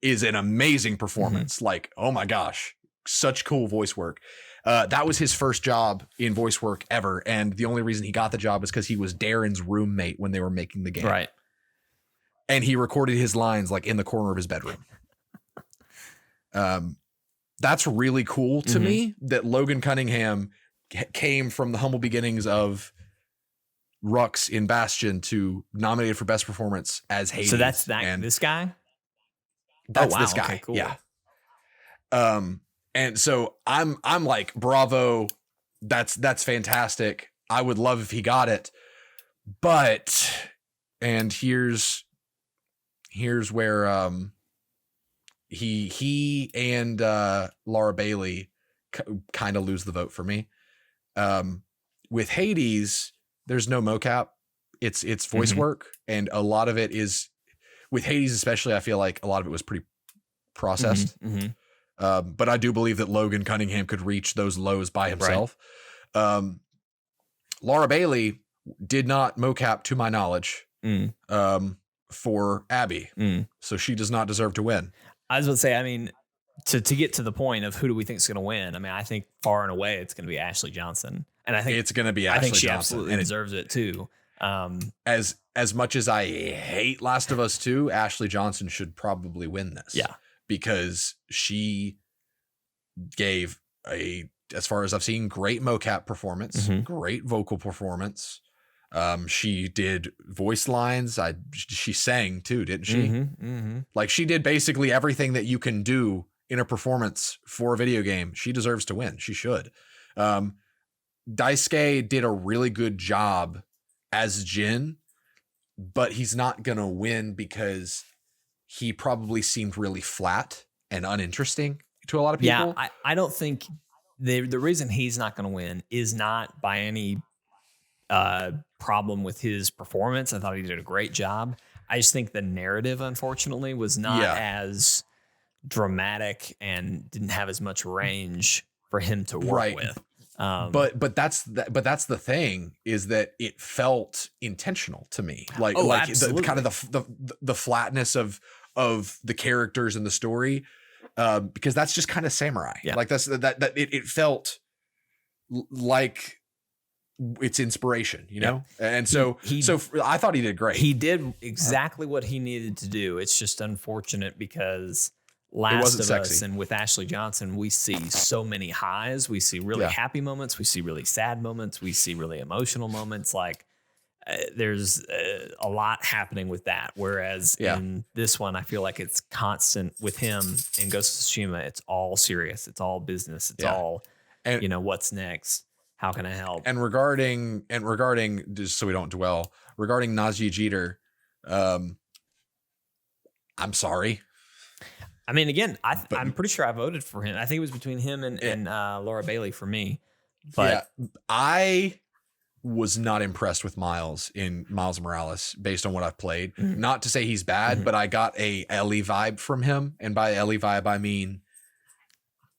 is an amazing performance. Like, oh my gosh, such cool voice work. That was his first job in voice work ever. And the only reason he got the job was because he was Darren's roommate when they were making the game. Right. And he recorded his lines like in the corner of his bedroom. That's really cool to me that Logan Cunningham came from the humble beginnings of Rux in Bastion to nominated for best performance as Hades. So that's this guy? That's this guy. Okay, cool. Yeah. And so I'm like, bravo. That's fantastic. I would love if he got it. But, and here's where he and Laura Bailey kind of lose the vote for me. With Hades, there's no mocap. It's voice work, and a lot of it is with Hades, especially. I feel like a lot of it was pretty processed. But I do believe that Logan Cunningham could reach those lows by himself. Right. Laura Bailey did not mocap, to my knowledge, for Abby, so she does not deserve to win. I was going to say, I mean, to get to the point of who do we think is going to win. I mean, I think far and away it's going to be Ashley Johnson, and I think it's going to be Ashley Johnson. I think she absolutely deserves it too. As much as I hate Last of Us 2, Ashley Johnson should probably win this. Yeah, because she gave as far as I've seen, great mocap performance, great vocal performance. She did voice lines. She sang too, didn't she? Like she did basically everything that you can do in a performance for a video game. She deserves to win. She should. Daisuke did a really good job as Jin, but he's not going to win because he probably seemed really flat and uninteresting to a lot of people. Yeah, I don't think the reason he's not going to win is not by any problem with his performance. I thought he did a great job. I just think the narrative, unfortunately, was not as dramatic and didn't have as much range for him to work with. But that's the thing, is that it felt intentional to me. Like the kind of the flatness of the characters and the story, because that's just kind of samurai. Yeah. Like that it felt like it's inspiration, you know? And so I thought he did great. He did exactly what he needed to do. It's just unfortunate because Last of Us and with Ashley Johnson, we see so many highs. We see really happy moments. We see really sad moments. We see really emotional moments. Like there's a lot happening with that. Whereas in this one, I feel like it's constant with him in Ghost of Tsushima. It's all serious. It's all business. It's all, what's next? How can I help? And regarding, just so we don't dwell, regarding Najee Jeter, I'm sorry. I mean, again, I'm pretty sure I voted for him. I think it was between him and Laura Bailey for me. But I was not impressed with Miles Morales based on what I've played. Not to say he's bad, but I got a Ellie vibe from him. And by Ellie vibe, I mean,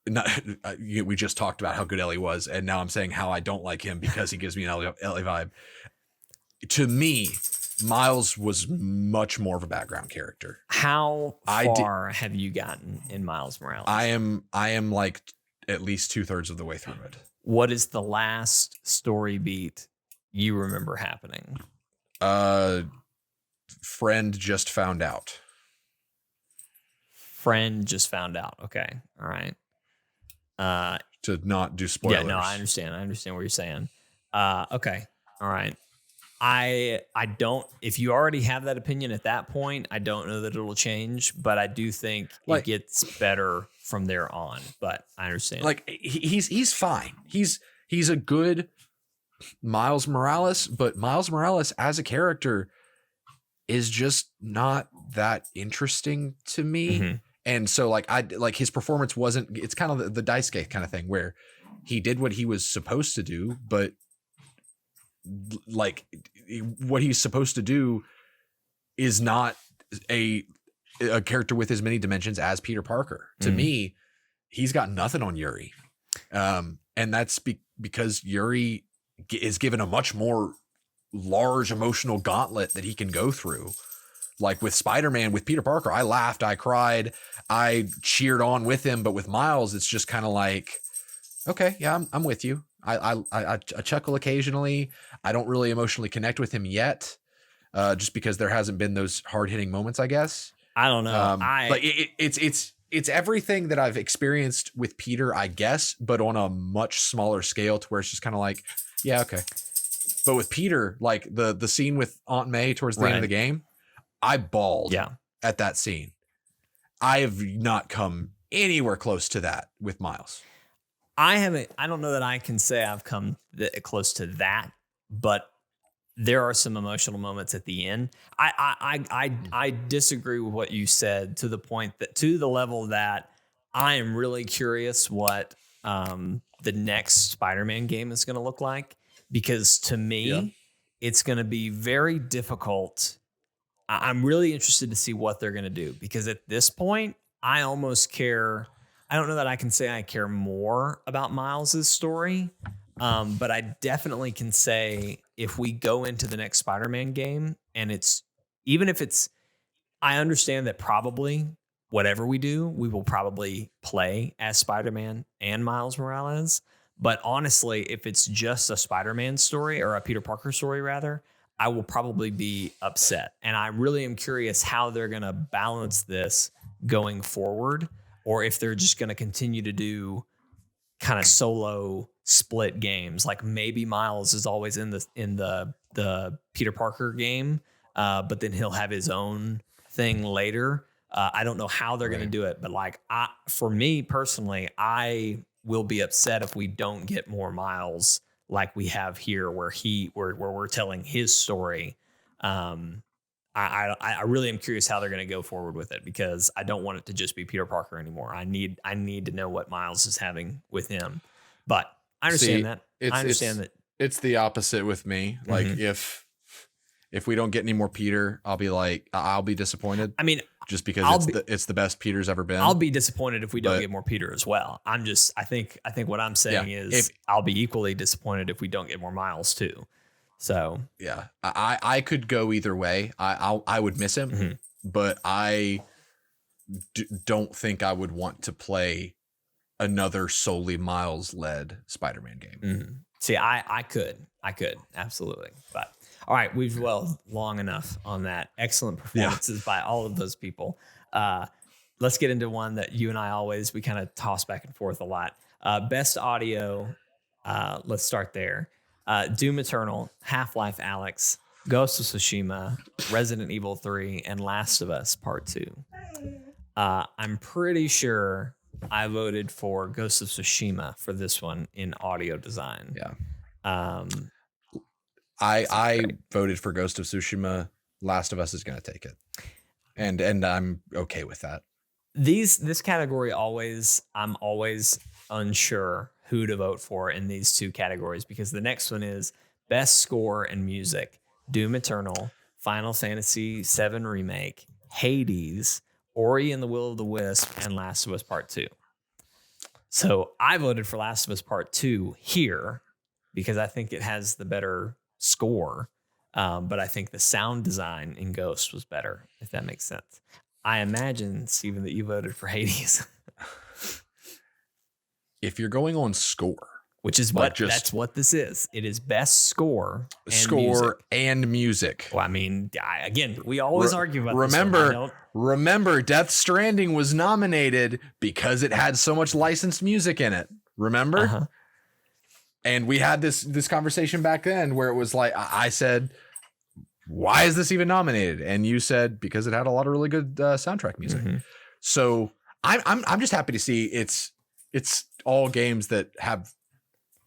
we just talked about how good Ellie was, and now I'm saying how I don't like him because he gives me an Ellie vibe. To me, Miles was much more of a background character. How far have you gotten in Miles Morales? I am like at least 2/3 of the way through it. What is the last story beat you remember happening? Friend just found out. Friend just found out. Okay. All right. To not do spoilers. Yeah, no, I understand. I understand what you're saying. Okay. All right. I don't, if you already have that opinion at that point, I don't know that it'll change, but I do think it gets better from there on, but I understand. Like he's fine. He's a good Miles Morales, but Miles Morales as a character is just not that interesting to me. And so like his performance wasn't, it's kind of the Daisuke kind of thing where he did what he was supposed to do, but like what he's supposed to do is not a character with as many dimensions as Peter Parker. To me, he's got nothing on Yuri. And that's because Yuri is given a much more large emotional gauntlet that he can go through. Like with Spider-Man, with Peter Parker, I laughed, I cried, I cheered on with him. But with Miles, it's just kind of like, okay, yeah, I'm with you. I chuckle occasionally. I don't really emotionally connect with him yet, just because there hasn't been those hard hitting moments, I guess. I don't know. Like it's everything that I've experienced with Peter, I guess, but on a much smaller scale to where it's just kind of like, yeah, okay. But with Peter, like the scene with Aunt May towards the end of the game, I bawled at that scene. I have not come anywhere close to that with Miles. I don't know that I can say I've come close to that, but there are some emotional moments at the end. I disagree with what you said to the level that I am really curious what the next Spider-Man game is going to look like, because to me, it's going to be very difficult. I'm really interested to see what they're going to do, because at this point, I almost care. I don't know that I can say I care more about Miles's story, but I definitely can say if we go into the next Spider-Man game and I understand that probably whatever we do, we will probably play as Spider-Man and Miles Morales. But honestly, if it's just a Spider-Man story or a Peter Parker story, rather, I will probably be upset. And I really am curious how they're going to balance this going forward, or if they're just going to continue to do kind of solo split games. Like maybe Miles is always in the Peter Parker game, but then he'll have his own thing later. I don't know how they're going to do it, but like for me personally, I will be upset if we don't get more Miles like we have here, where we're telling his story. I really am curious how they're going to go forward with it, because I don't want it to just be Peter Parker anymore. I need to know what Miles is having with him. But I understand that. I understand that. It's the opposite with me. Like if we don't get any more Peter, I'll be disappointed. I mean, just because it's the best Peter's ever been. I'll be disappointed if we don't get more Peter as well. I think what I'm saying is I'll be equally disappointed if we don't get more Miles too. So yeah, I could go either way. I would miss him, but I don't think I would want to play another solely Miles led Spider-Man game. See, I could absolutely, but. All right, we've dwelled long enough on that. Excellent performances by all of those people. Let's get into one that you and I we kind of toss back and forth a lot. Best audio, let's start there. Doom Eternal, Half-Life Alyx, Ghost of Tsushima, Resident Evil 3, and Last of Us Part 2. I'm pretty sure I voted for Ghost of Tsushima for this one in audio design. Yeah. I voted for Ghost of Tsushima. Last of Us is going to take it, and I'm okay with that. This category I'm always unsure who to vote for in these two categories, because the next one is best score and music: Doom Eternal, Final Fantasy VII Remake, Hades, Ori and the Will of the Wisp, and Last of Us Part 2. So I voted for Last of Us Part 2 here because I think it has the better score, but I think the sound design in Ghost was better, if that makes sense. I imagine, Steven, that you voted for Hades. If you're going on score, which is that's what this is. It is best score and music. Well, I mean, again, we always argue about Remember, Death Stranding was nominated because it had so much licensed music in it. Remember? And we had this conversation back then where it was like, I said, why is this even nominated? And you said, because it had a lot of really good soundtrack music. So I'm just happy to see it's all games that have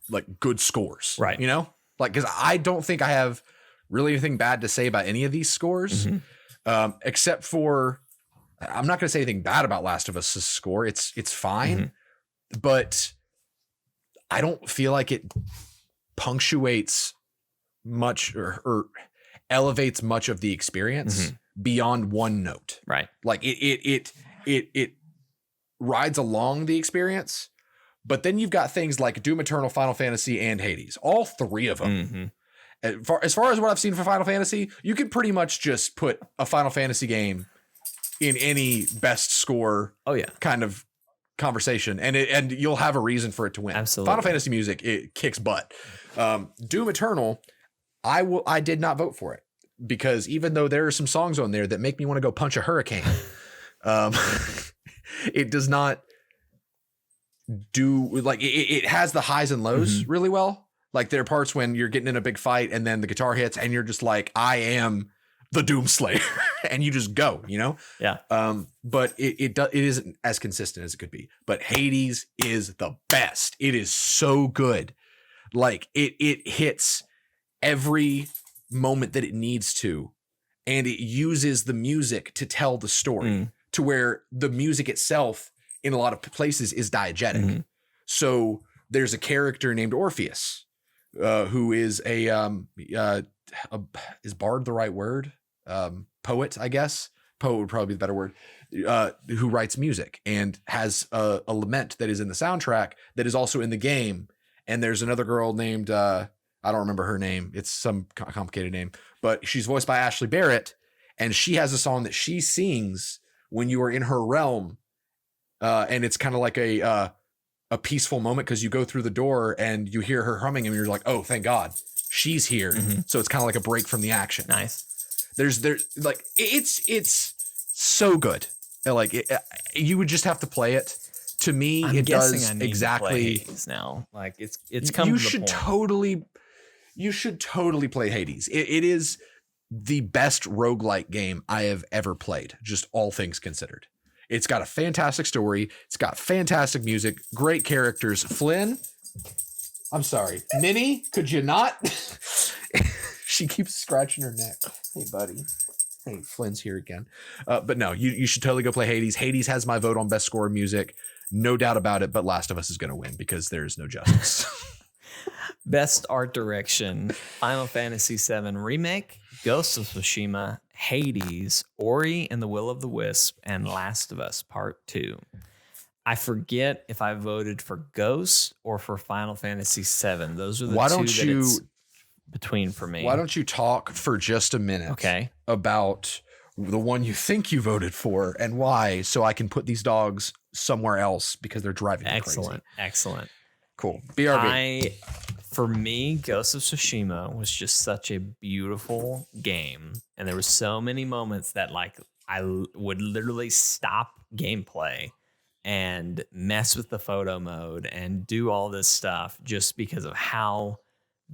like good scores, right? You know, like, because I don't think I have really anything bad to say about any of these scores, except for, I'm not going to say anything bad about Last of Us' score. It's fine, but I don't feel like it punctuates much or elevates much of the experience beyond one note. Right. Like it rides along the experience, but then you've got things like Doom Eternal, Final Fantasy, and Hades. All three of them. As far as what I've seen for Final Fantasy, you could pretty much just put a Final Fantasy game in any best score kind of conversation, and you'll have a reason for it to win. Absolutely. Final Fantasy music, it kicks butt. Doom Eternal, I did not vote for it, because even though there are some songs on there that make me want to go punch a hurricane, it does not do, like, it has the highs and lows really well. Like, there are parts when you're getting in a big fight and then the guitar hits and you're just like, I am the Doomslayer, and you just go, you know? Yeah. But it isn't as consistent as it could be. But Hades is the best. It is so good. Like, it hits every moment that it needs to, and it uses the music to tell the story to where the music itself in a lot of places is diegetic. So there's a character named Orpheus, who is is bard the right word? Poet, I guess. Poet would probably be the better word. Who writes music and has a lament that is in the soundtrack that is also in the game. And there's another girl named, I don't remember her name. It's some complicated name, but she's voiced by Ashley Barrett. And she has a song that she sings when you are in her realm, and it's kind of like a peaceful moment because you go through the door and you hear her humming and you're like, oh, thank God she's here. So it's kind of like a break from the action. Nice. There's like it's so good. Like you would just have to play it. To me, it does exactly now. Like it's come. You should totally play Hades. It is the best roguelike game I have ever played. Just all things considered. It's got a fantastic story. It's got fantastic music, great characters. Flynn, I'm sorry. Minnie, could you not? She keeps scratching her neck. Hey, buddy. Hey, Flynn's here again. But no, you should totally go play Hades. Hades has my vote on best score music. No doubt about it, but Last of Us is going to win because there's no justice. Best art direction: Final Fantasy VII Remake, Ghost of Tsushima, Hades, Ori and the Will of the Wisp, and Last of Us Part 2. I forget if I voted for Ghost or for Final Fantasy VII. Those are the two that it's between for me. Why don't you talk for just a minute about the one you think you voted for and why, so I can put these dogs somewhere else because they're driving me crazy. Excellent. Cool. BRB. For me, Ghost of Tsushima was just such a beautiful game. And there were so many moments that like I would literally stop gameplay and mess with the photo mode and do all this stuff just because of how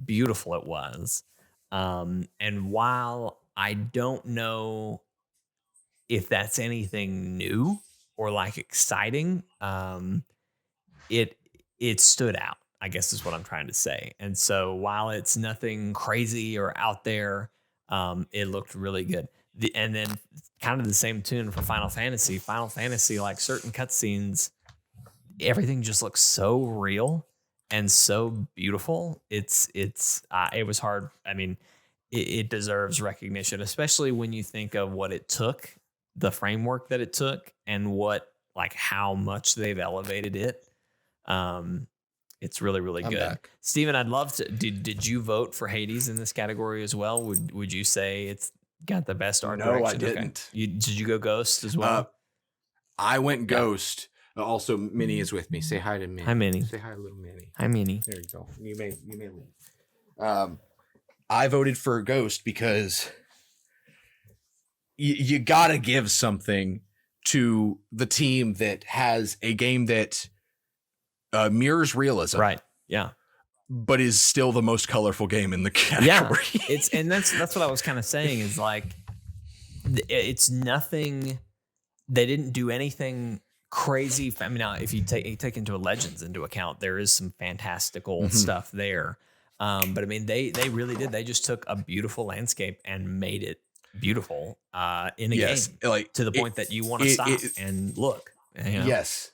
beautiful it was. And while I don't know if that's anything new or like exciting, it stood out, I guess is what I'm trying to say. And so while it's nothing crazy or out there, it looked really good. And then kind of the same tune for Final Fantasy. Final Fantasy, like certain cutscenes, everything just looks so real and so beautiful. It was hard. I mean, it deserves recognition, especially when you think of what it took, the framework that it took, and how much they've elevated it. It's really, really good. Back. Steven, I'd love to. Did you vote for Hades in this category as well? Would you say it's got the best art direction? No, I didn't. Okay. Did you go Ghost as well? I went Ghost. Also, Minnie is with me. Say hi to Minnie. Hi, Minnie. Say hi to little Minnie. Hi, Minnie. There you go. You may leave. I voted for Ghost because you gotta give something to the team that has a game that mirrors realism, right? Yeah, but is still the most colorful game in the category. Yeah, that's what I was kind of saying is like it's nothing. They didn't do anything crazy. I mean, now if you take into Legends into account, there is some fantastical stuff there. But I mean, they really did. They just took a beautiful landscape and made it beautiful in a game, like to the point that you want to stop and look. You know? Yes.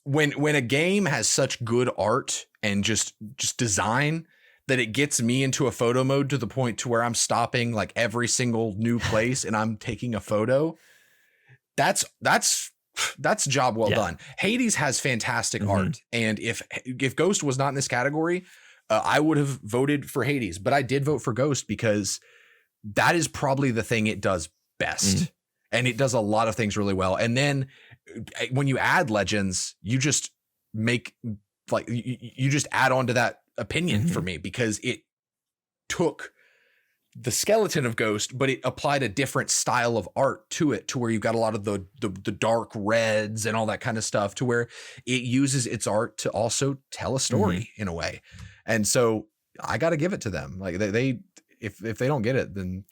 When a game has such good art and just design that it gets me into a photo mode to the point to where I'm stopping like every single new place and I'm taking a photo, that's job well done. Hades has fantastic art, and if Ghost was not in this category, I would have voted for Hades, but I did vote for Ghost because that is probably the thing it does best, and it does a lot of things really well. And then when you add Legends, you just make like you just add on to that opinion for me, because it took the skeleton of Ghost, but it applied a different style of art to it, to where you've got a lot of the dark reds and all that kind of stuff, to where it uses its art to also tell a story in a way. And so I got to give it to them. Like they if they don't get it, then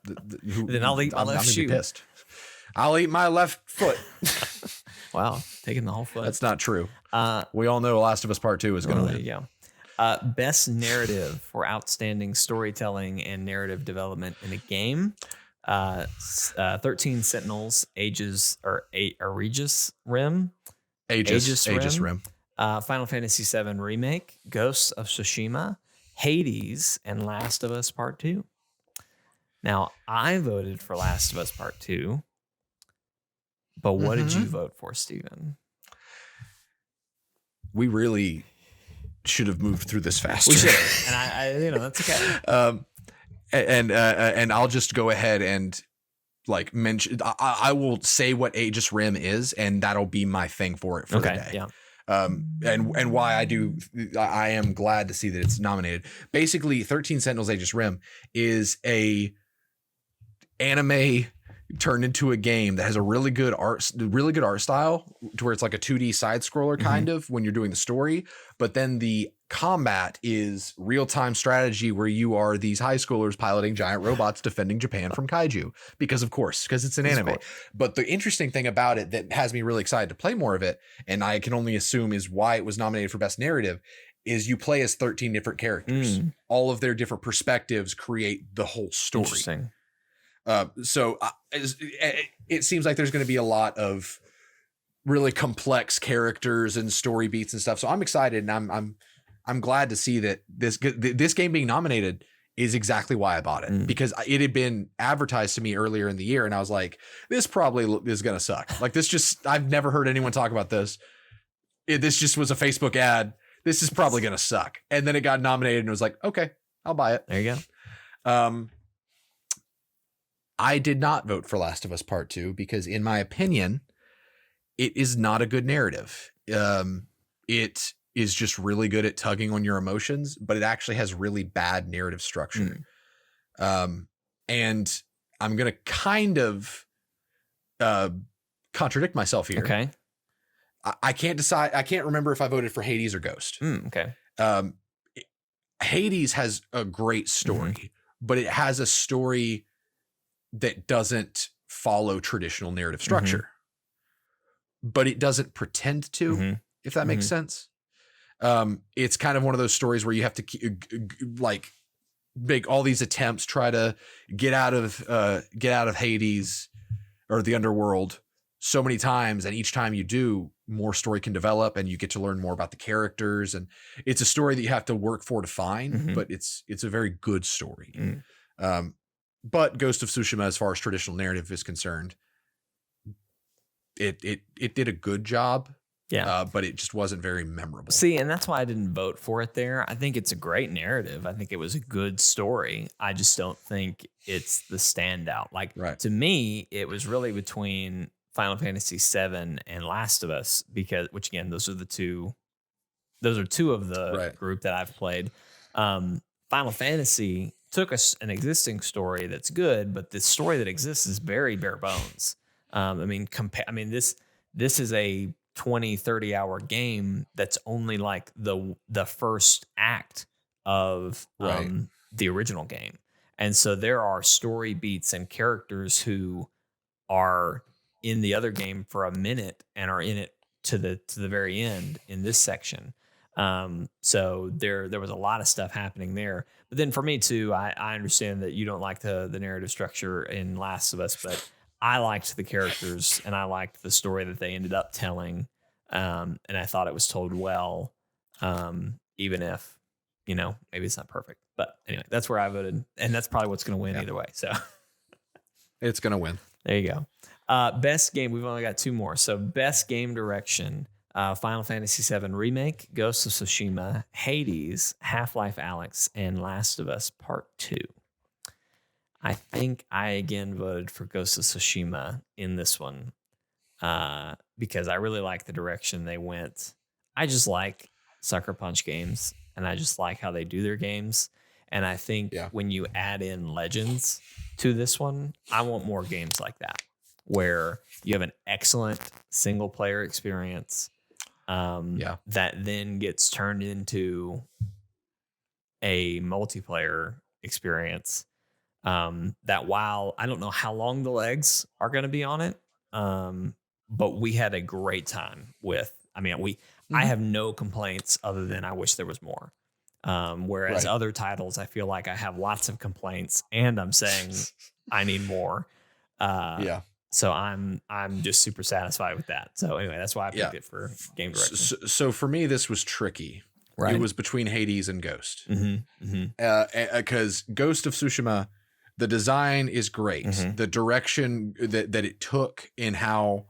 then I'll eat my left shoe. Pissed. I'll eat my left foot. Wow, taking the whole foot. That's not true. We all know Last of Us Part 2 is going to win. Yeah. Best narrative for outstanding storytelling and narrative development in a game. 13 Sentinels, Aegis Rim. Aegis Rim. Final Fantasy VII Remake, Ghosts of Tsushima, Hades, and Last of Us Part 2. Now, I voted for Last of Us Part 2, but what did you vote for, Steven? We really should have moved through this faster. We should have, and I that's okay. And I'll just go ahead and like mention. I will say what Aegis Rim is, and that'll be my thing for it for the day. Yeah. And why I am glad to see that it's nominated. Basically, 13 Sentinels Aegis Rim is a anime turned into a game that has a really good art style, to where it's like a 2D side scroller kind of when you're doing the story, but then the combat is real-time strategy where you are these high schoolers piloting giant robots defending Japan from kaiju, because it's an anime. But the interesting thing about it that has me really excited to play more of it, and I can only assume is why it was nominated for best narrative, is you play as 13 different characters. All of their different perspectives create the whole story. Interesting. So it seems like there's going to be a lot of really complex characters and story beats and stuff. So I'm excited, and I'm glad to see that this game being nominated is exactly why I bought it, because it had been advertised to me earlier in the year, and I was like, this probably is going to suck. Like I've never heard anyone talk about this. This just was a Facebook ad. This is probably going to suck. And then it got nominated, and it was like, okay, I'll buy it. There you go. I did not vote for Last of Us Part 2 because, in my opinion, it is not a good narrative. It is just really good at tugging on your emotions, but it actually has really bad narrative structure. And I'm going to kind of contradict myself here. Okay. I can't decide. I can't remember if I voted for Hades or Ghost. Okay. Hades has a great story, but it has a story that doesn't follow traditional narrative structure, but it doesn't pretend to, if that makes sense. It's kind of one of those stories where you have to like make all these attempts, try to get out of Hades or the underworld so many times. And each time you do, more story can develop, and you get to learn more about the characters. And it's a story that you have to work for to find, but it's a very good story. But Ghost of Tsushima, as far as traditional narrative is concerned, it did a good job. Yeah. But it just wasn't very memorable. See, and that's why I didn't vote for it there. I think it's a great narrative. I think it was a good story. I just don't think it's the standout. Like, to me, it was really between Final Fantasy VII and Last of Us, which again, those are two of the group that I've played. Final Fantasy took an existing story that's good, but the story that exists is very bare bones. This is a 20-30 hour game that's only like the first act of the original game. And so there are story beats and characters who are in the other game for a minute and are in it to the very end in this section. So there was a lot of stuff happening there. But then for me too, I understand that you don't like the narrative structure in Last of Us, but I liked the characters and I liked the story that they ended up telling. And I thought it was told well, even if, maybe it's not perfect. But anyway, that's where I voted. And that's probably what's going to win either way. So it's going to win. There you go. Best game. We've only got two more. So best game direction. Final Fantasy VII Remake, Ghost of Tsushima, Hades, Half-Life Alyx, and Last of Us Part 2. I think I again voted for Ghost of Tsushima in this one because I really like the direction they went. I just like Sucker Punch games, and I just like how they do their games. And I think when you add in Legends to this one, I want more games like that, where you have an excellent single-player experience that then gets turned into a multiplayer experience. That while I don't know how long the legs are going to be on it, but we had a great time with. I have no complaints other than I wish there was more. Whereas other titles, I feel like I have lots of complaints, and I'm saying I need more. So I'm just super satisfied with that. So anyway, that's why I picked it for game direction. So for me, this was tricky. Right. It was between Hades and Ghost. Because Ghost of Tsushima, the design is great. The direction that it took in how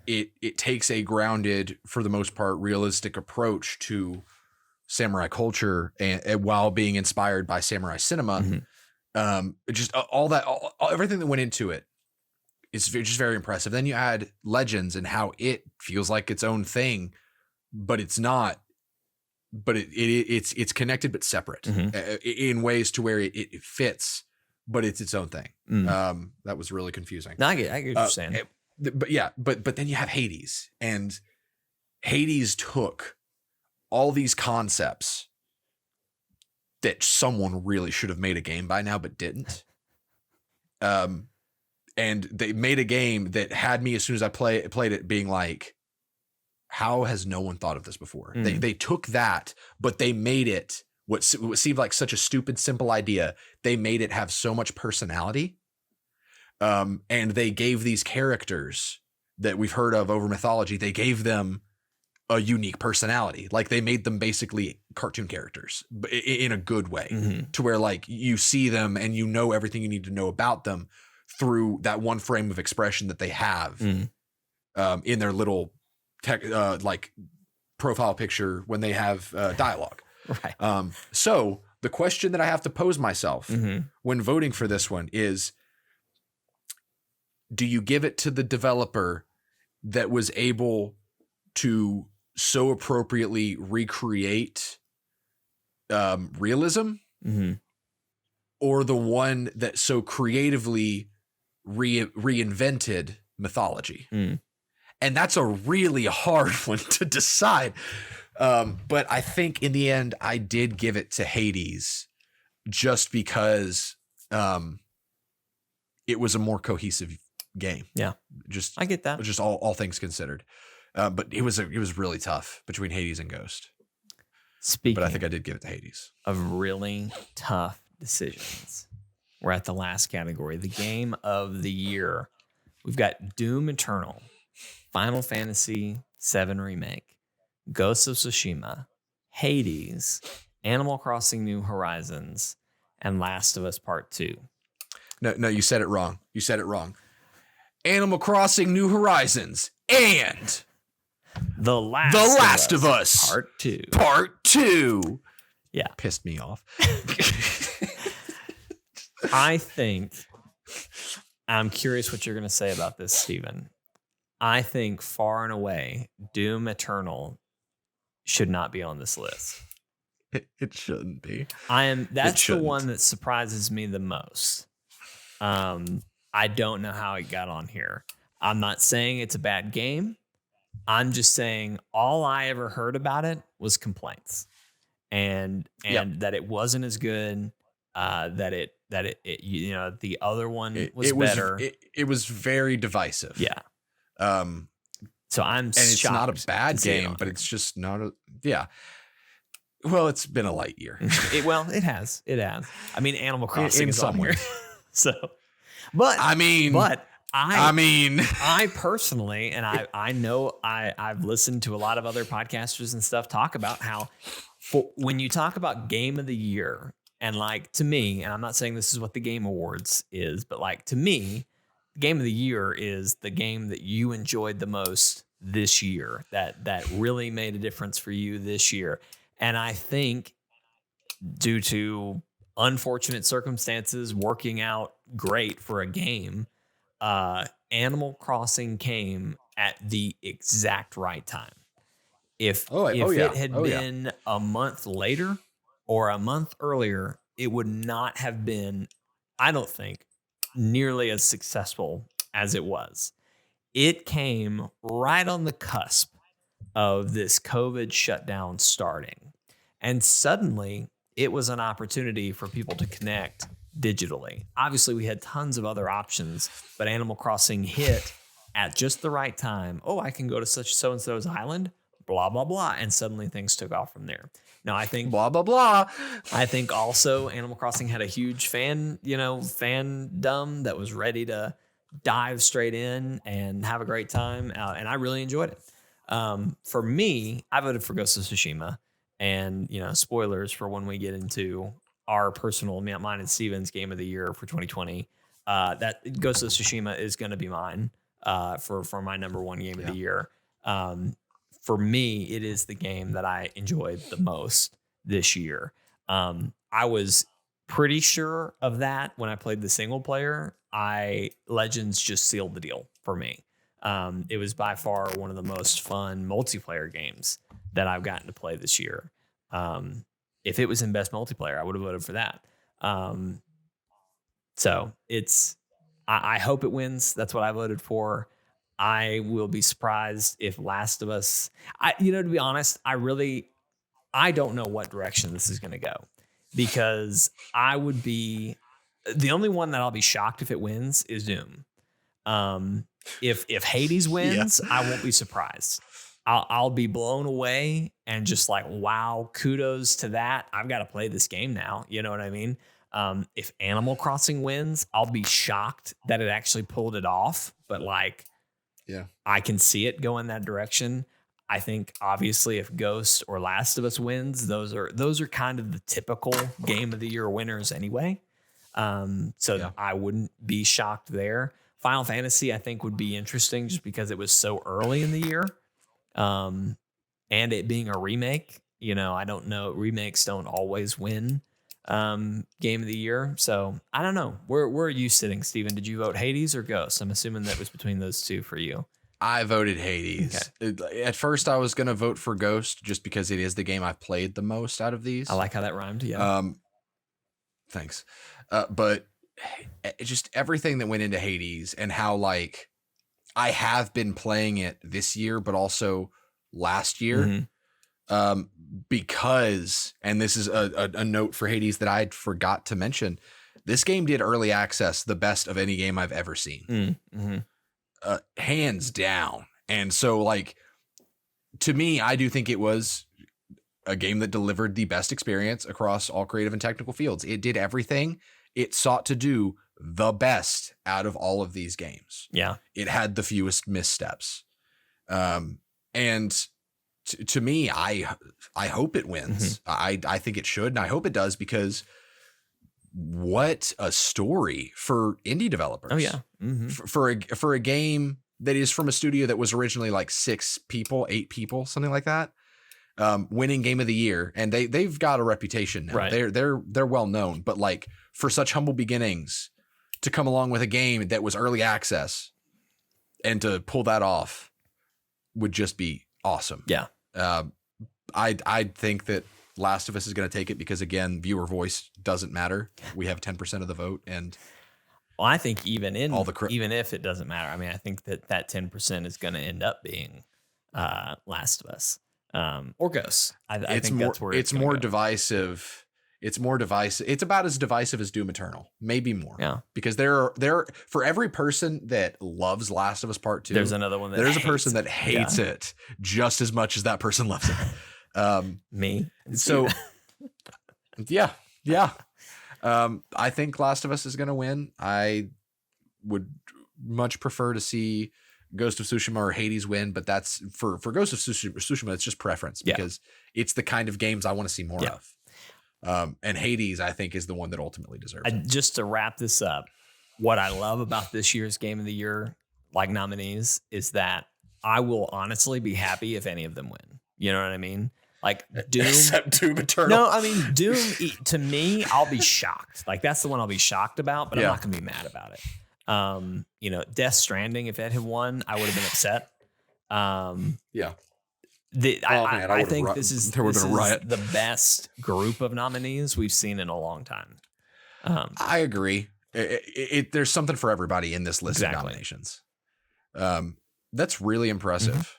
it takes a grounded, for the most part, realistic approach to samurai culture and while being inspired by samurai cinema. Just everything that went into it is just very impressive. Then you add Legends and how it feels like its own thing, but it's not. But it's connected but separate in ways to where it fits, but it's its own thing. That was really confusing. No, I get what you're saying. But then you have Hades, and Hades took all these concepts that someone really should have made a game by now, but didn't. And they made a game that had me, as soon as I played it, being like, how has no one thought of this before? They took that, but they made it what seemed like such a stupid, simple idea. They made it have so much personality. And they gave these characters that we've heard of over mythology, they gave them a unique personality. Like they made them basically cartoon characters in a good way, to where like you see them and you know everything you need to know about them through that one frame of expression that they have in their little like profile picture when they have dialogue. Right. So the question that I have to pose myself when voting for this one is, do you give it to the developer that was able to so appropriately recreate realism, or the one that so creatively reinvented mythology? And that's a really hard one to decide. But I think in the end, I did give it to Hades just because it was a more cohesive game. Yeah. I get that. Just all things considered. But it was really tough between Hades and Ghost. But I think I did give it to Hades. Of really tough decisions, we're at the last category, the game of the year. We've got Doom Eternal, Final Fantasy VII Remake, Ghost of Tsushima, Hades, Animal Crossing New Horizons, and Last of Us Part 2. No, you said it wrong. Animal Crossing New Horizons and The Last of Us Part 2. Yeah. Pissed me off. I think, I'm curious what you're going to say about this, Steven. I think far and away, Doom Eternal should not be on this list. It shouldn't be. That's the one that surprises me the most. I don't know how it got on here. I'm not saying it's a bad game. I'm just saying all I ever heard about it was complaints, and that it wasn't as good. That it the other one was better. It was very divisive. Yeah. So I'm shocked. It's not a bad game, but it's just not a Well, it's been a light year. It has. I mean, Animal Crossing is on here. So, I personally, and I know I've listened to a lot of other podcasters and stuff talk about how when you talk about game of the year, and like to me, and I'm not saying this is what the Game Awards is, but like to me, game of the year is the game that you enjoyed the most this year, that really made a difference for you this year. And I think due to unfortunate circumstances working out great for a game, Animal Crossing came at the exact right time. If it had been a month later or a month earlier, it would not have been, I don't think, nearly as successful as it was. It came right on the cusp of this COVID shutdown starting. And suddenly it was an opportunity for people to connect digitally. Obviously, we had tons of other options, but Animal Crossing hit at just the right time. Oh, I can go to such so-and-so's island, blah, blah, blah. And suddenly things took off from there. Now, I think blah, blah, blah. I think also Animal Crossing had a huge fandom that was ready to dive straight in and have a great time. And I really enjoyed it. For me, I voted for Ghost of Tsushima. And, spoilers for when we get into our personal, mine and Steven's game of the year for 2020. That Ghost of Tsushima is going to be mine for my number one game of the year. For me, it is the game that I enjoyed the most this year. I was pretty sure of that when I played the single player. Legends just sealed the deal for me. It was by far one of the most fun multiplayer games that I've gotten to play this year. If it was in best multiplayer, I would have voted for that. So I hope it wins. That's what I voted for. I will be surprised if Last of Us, to be honest, I don't know what direction this is going to go, because the only one that I'll be shocked if it wins is Doom. If Hades wins, I won't be surprised. I'll be blown away and just like, wow, kudos to that. I've got to play this game now. You know what I mean? If Animal Crossing wins, I'll be shocked that it actually pulled it off. But like, I can see it go in that direction. I think obviously if Ghost or Last of Us wins, those are kind of the typical Game of the Year winners anyway. I wouldn't be shocked there. Final Fantasy, I think, would be interesting just because it was so early in the year. And it being a remake, I don't know. Remakes don't always win Game of the Year. So I don't know. Where are you sitting, Steven? Did you vote Hades or Ghost? I'm assuming that was between those two for you. I voted Hades. Okay. At first, I was going to vote for Ghost just because it is the game I've played the most out of these. I like how that rhymed. Yeah. Thanks. But just everything that went into Hades and how like I have been playing it this year, but also last year. Because, and this is a note for Hades that I forgot to mention, this game did early access the best of any game I've ever seen. Hands down. And so like, to me, I do think it was a game that delivered the best experience across all creative and technical fields. It did everything it sought to do the best out of all of these games. Yeah. It had the fewest missteps. And to me, I hope it wins. I think it should. And I hope it does, because what a story for indie developers. Oh yeah. For a game that is from a studio that was originally like 8 people, something like that. Winning Game of the Year, and they've got a reputation now. Right. They're well known, but like for such humble beginnings to come along with a game that was early access and to pull that off would just be awesome. Yeah. I think that Last of Us is going to take it because, again, viewer voice doesn't matter. We have 10% of the vote, and I think even if it doesn't matter, I mean, I think that 10% is going to end up being Last of Us. Or Ghost. I think that's where it's more divisive. It's more divisive. It's about as divisive as Doom Eternal, maybe more. Yeah. Because there for every person that loves Last of Us Part 2, there's another one. There's a person that hates it just as much as that person loves it. Me. So, yeah. I think Last of Us is going to win. I would much prefer to see Ghost of Tsushima or Hades win, but that's for Ghost of Tsushima, it's just preference because it's the kind of games I want to see more of. And Hades, I think, is the one that ultimately deserves it. Just to wrap this up, what I love about this year's Game of the Year, like nominees, is that I will honestly be happy if any of them win. You know what I mean? Like Doom. Except Doom Eternal. No, I mean, Doom, to me, I'll be shocked. Like, that's the one I'll be shocked about, but I'm not going to be mad about it. Death Stranding, if it had won, I would have been upset. I think this is the best group of nominees we've seen in a long time. I agree. There's something for everybody in this list of nominations. That's really impressive.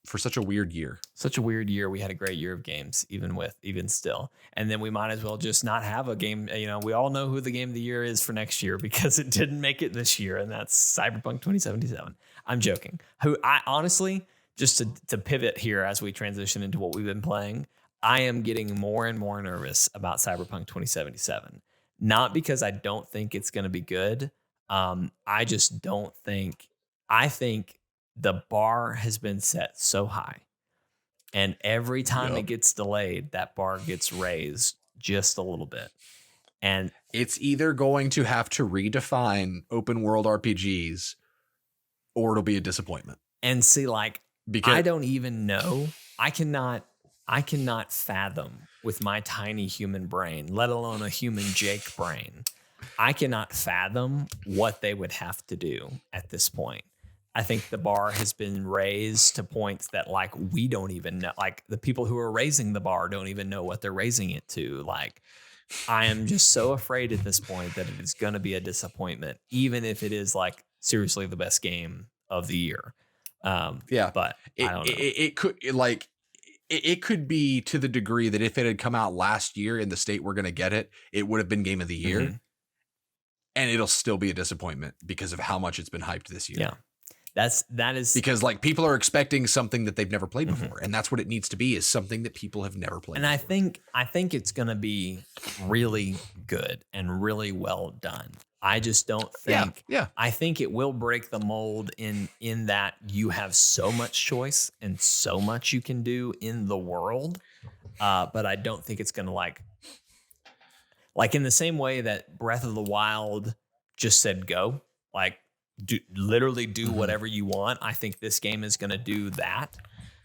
For such a weird year. Such a weird year. We had a great year of games, even still. And then we might as well just not have a game. We all know who the game of the year is for next year because it didn't make it this year, and that's Cyberpunk 2077. I'm joking. Who I honestly, just to pivot here as we transition into what we've been playing, I am getting more and more nervous about Cyberpunk 2077. Not because I don't think it's going to be good. I just don't think. I think the bar has been set so high, and every time it gets delayed, that bar gets raised just a little bit. And it's either going to have to redefine open world RPGs, or it'll be a disappointment. And see, because I don't even know. I cannot I cannot fathom with my tiny human brain, let alone a human Jake brain, I cannot fathom what they would have to do at this point. I think the bar has been raised to points that like we don't even know, like the people who are raising the bar don't even know what they're raising it to. Like I am just so afraid at this point that it is going to be a disappointment, even if it is like seriously the best game of the year. But I don't know. It could be to the degree that if it had come out last year in the state we're going to get it, it would have been game of the year. Mm-hmm. And it'll still be a disappointment because of how much it's been hyped this year. Yeah. That is because like people are expecting something that they've never played before, and that's what it needs to be, is something that people have never played. And before. I think it's going to be really good and really well done. I just don't think. Yeah. I think it will break the mold in that you have so much choice and so much you can do in the world, but I don't think it's going to like in the same way that Breath of the Wild just said go, like. Literally do whatever you want. I think this game is going to do that.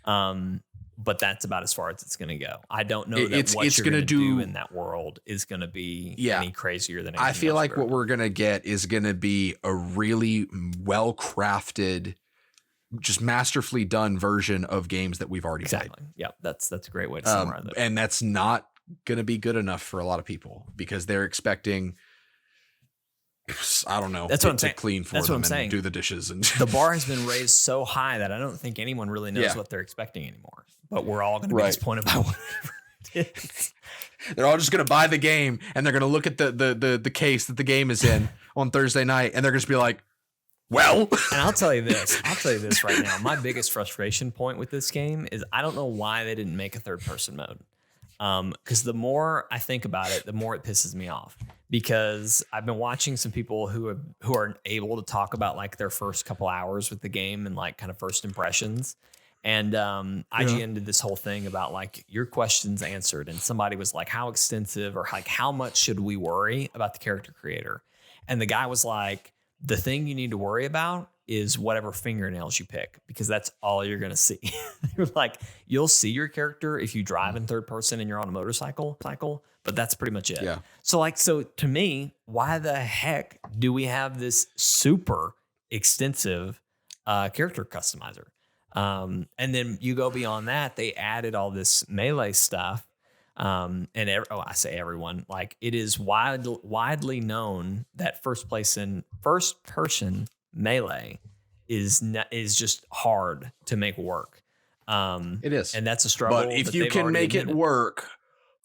But that's about as far as it's going to go. I don't know that what you're going to do in that world is going to be any crazier than anything I feel like what we're going to get is going to be a really well-crafted, just masterfully done version of games that we've already played. Yeah, that's a great way to summarize it. And that's not going to be good enough for a lot of people because they're expecting... I don't know. That's what I'm saying. Clean for them and do the dishes. And the bar has been raised so high that I don't think anyone really knows what they're expecting anymore. But we're all going to be disappointed by whatever it is. They're all just going to buy the game and they're going to look at the case that the game is in on Thursday night and they're going to be like, well. And I'll tell you this right now. My biggest frustration point with this game is I don't know why they didn't make a third person mode. Because the more I think about it, the more it pisses me off. Because I've been watching some people who are able to talk about like their first couple hours with the game and like kind of first impressions. And IGN did this whole thing about like your questions answered, and somebody was like, "How extensive or like how much should we worry about the character creator?" And the guy was like, "The thing you need to worry about is whatever fingernails you pick, because that's all you're going to see." You're like, you'll see your character if you drive in third person and you're on a motorcycle, but that's pretty much it. Yeah. So to me, why the heck do we have this super extensive character customizer? And then you go beyond that, they added all this melee stuff. I say everyone, like it is widely known that first person melee is just hard to make work. It is, and that's a struggle. But if you can make it work,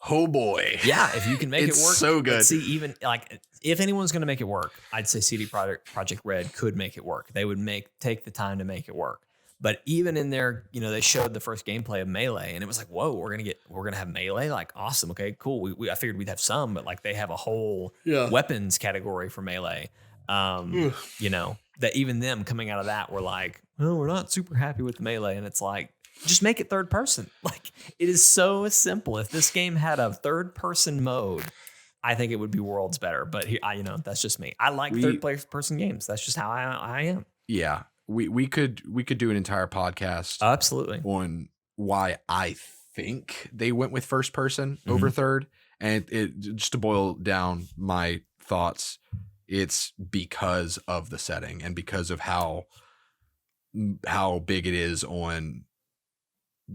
oh boy, yeah, if you can make it work, so good. See, even like if anyone's going to make it work, I'd say CD Projekt Red could make it work. They would take the time to make it work. But even in there, they showed the first gameplay of Melee, and it was like, whoa, we're gonna have Melee, like awesome, okay, cool. I figured we'd have some, but like they have a whole weapons category for Melee. That even them coming out of that were like, oh, we're not super happy with Melee, and it's like, just make it third person. Like it is so simple. If this game had a third person mode, I think it would be worlds better. But that's just me. I like third person games. That's just how I am. Yeah. We could do an entire podcast absolutely on why I think they went with first person over third. And it just to boil down my thoughts, it's because of the setting and because of how big it is on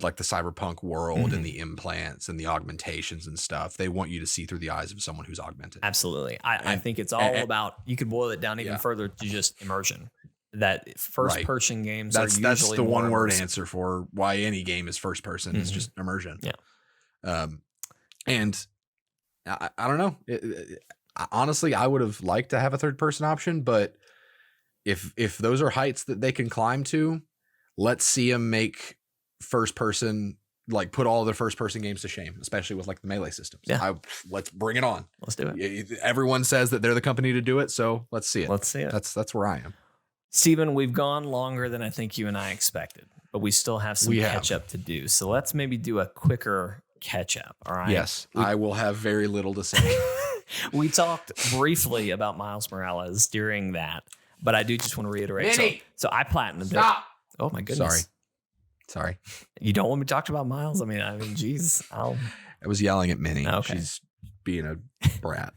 like the cyberpunk world and the implants and the augmentations and stuff. They want you to see through the eyes of someone who's augmented. Absolutely. I think it's all about, you could boil it down even further to just immersion. That first person games are usually that's the one word immersive. answer for why any game is first person is just immersion. Yeah. And I don't know. Honestly, I would have liked to have a third person option, but if those are heights that they can climb to, let's see them make first person, like put all the first person games to shame, especially with like the melee systems. Yeah. Let's bring it on. Let's do it. Everyone says that they're the company to do it, so let's see it. Let's see it. That's where I am. Steven, we've gone longer than I think you and I expected, but we still have some catch up to do. So let's maybe do a quicker catch up. All right. Yes. I will have very little to say. We talked briefly about Miles Morales during that, but I do just want to reiterate. So I platinumed it. Oh my goodness. Sorry. Sorry. You don't want me to talk about Miles? I mean, geez. I was yelling at Minnie. Okay. She's being a brat.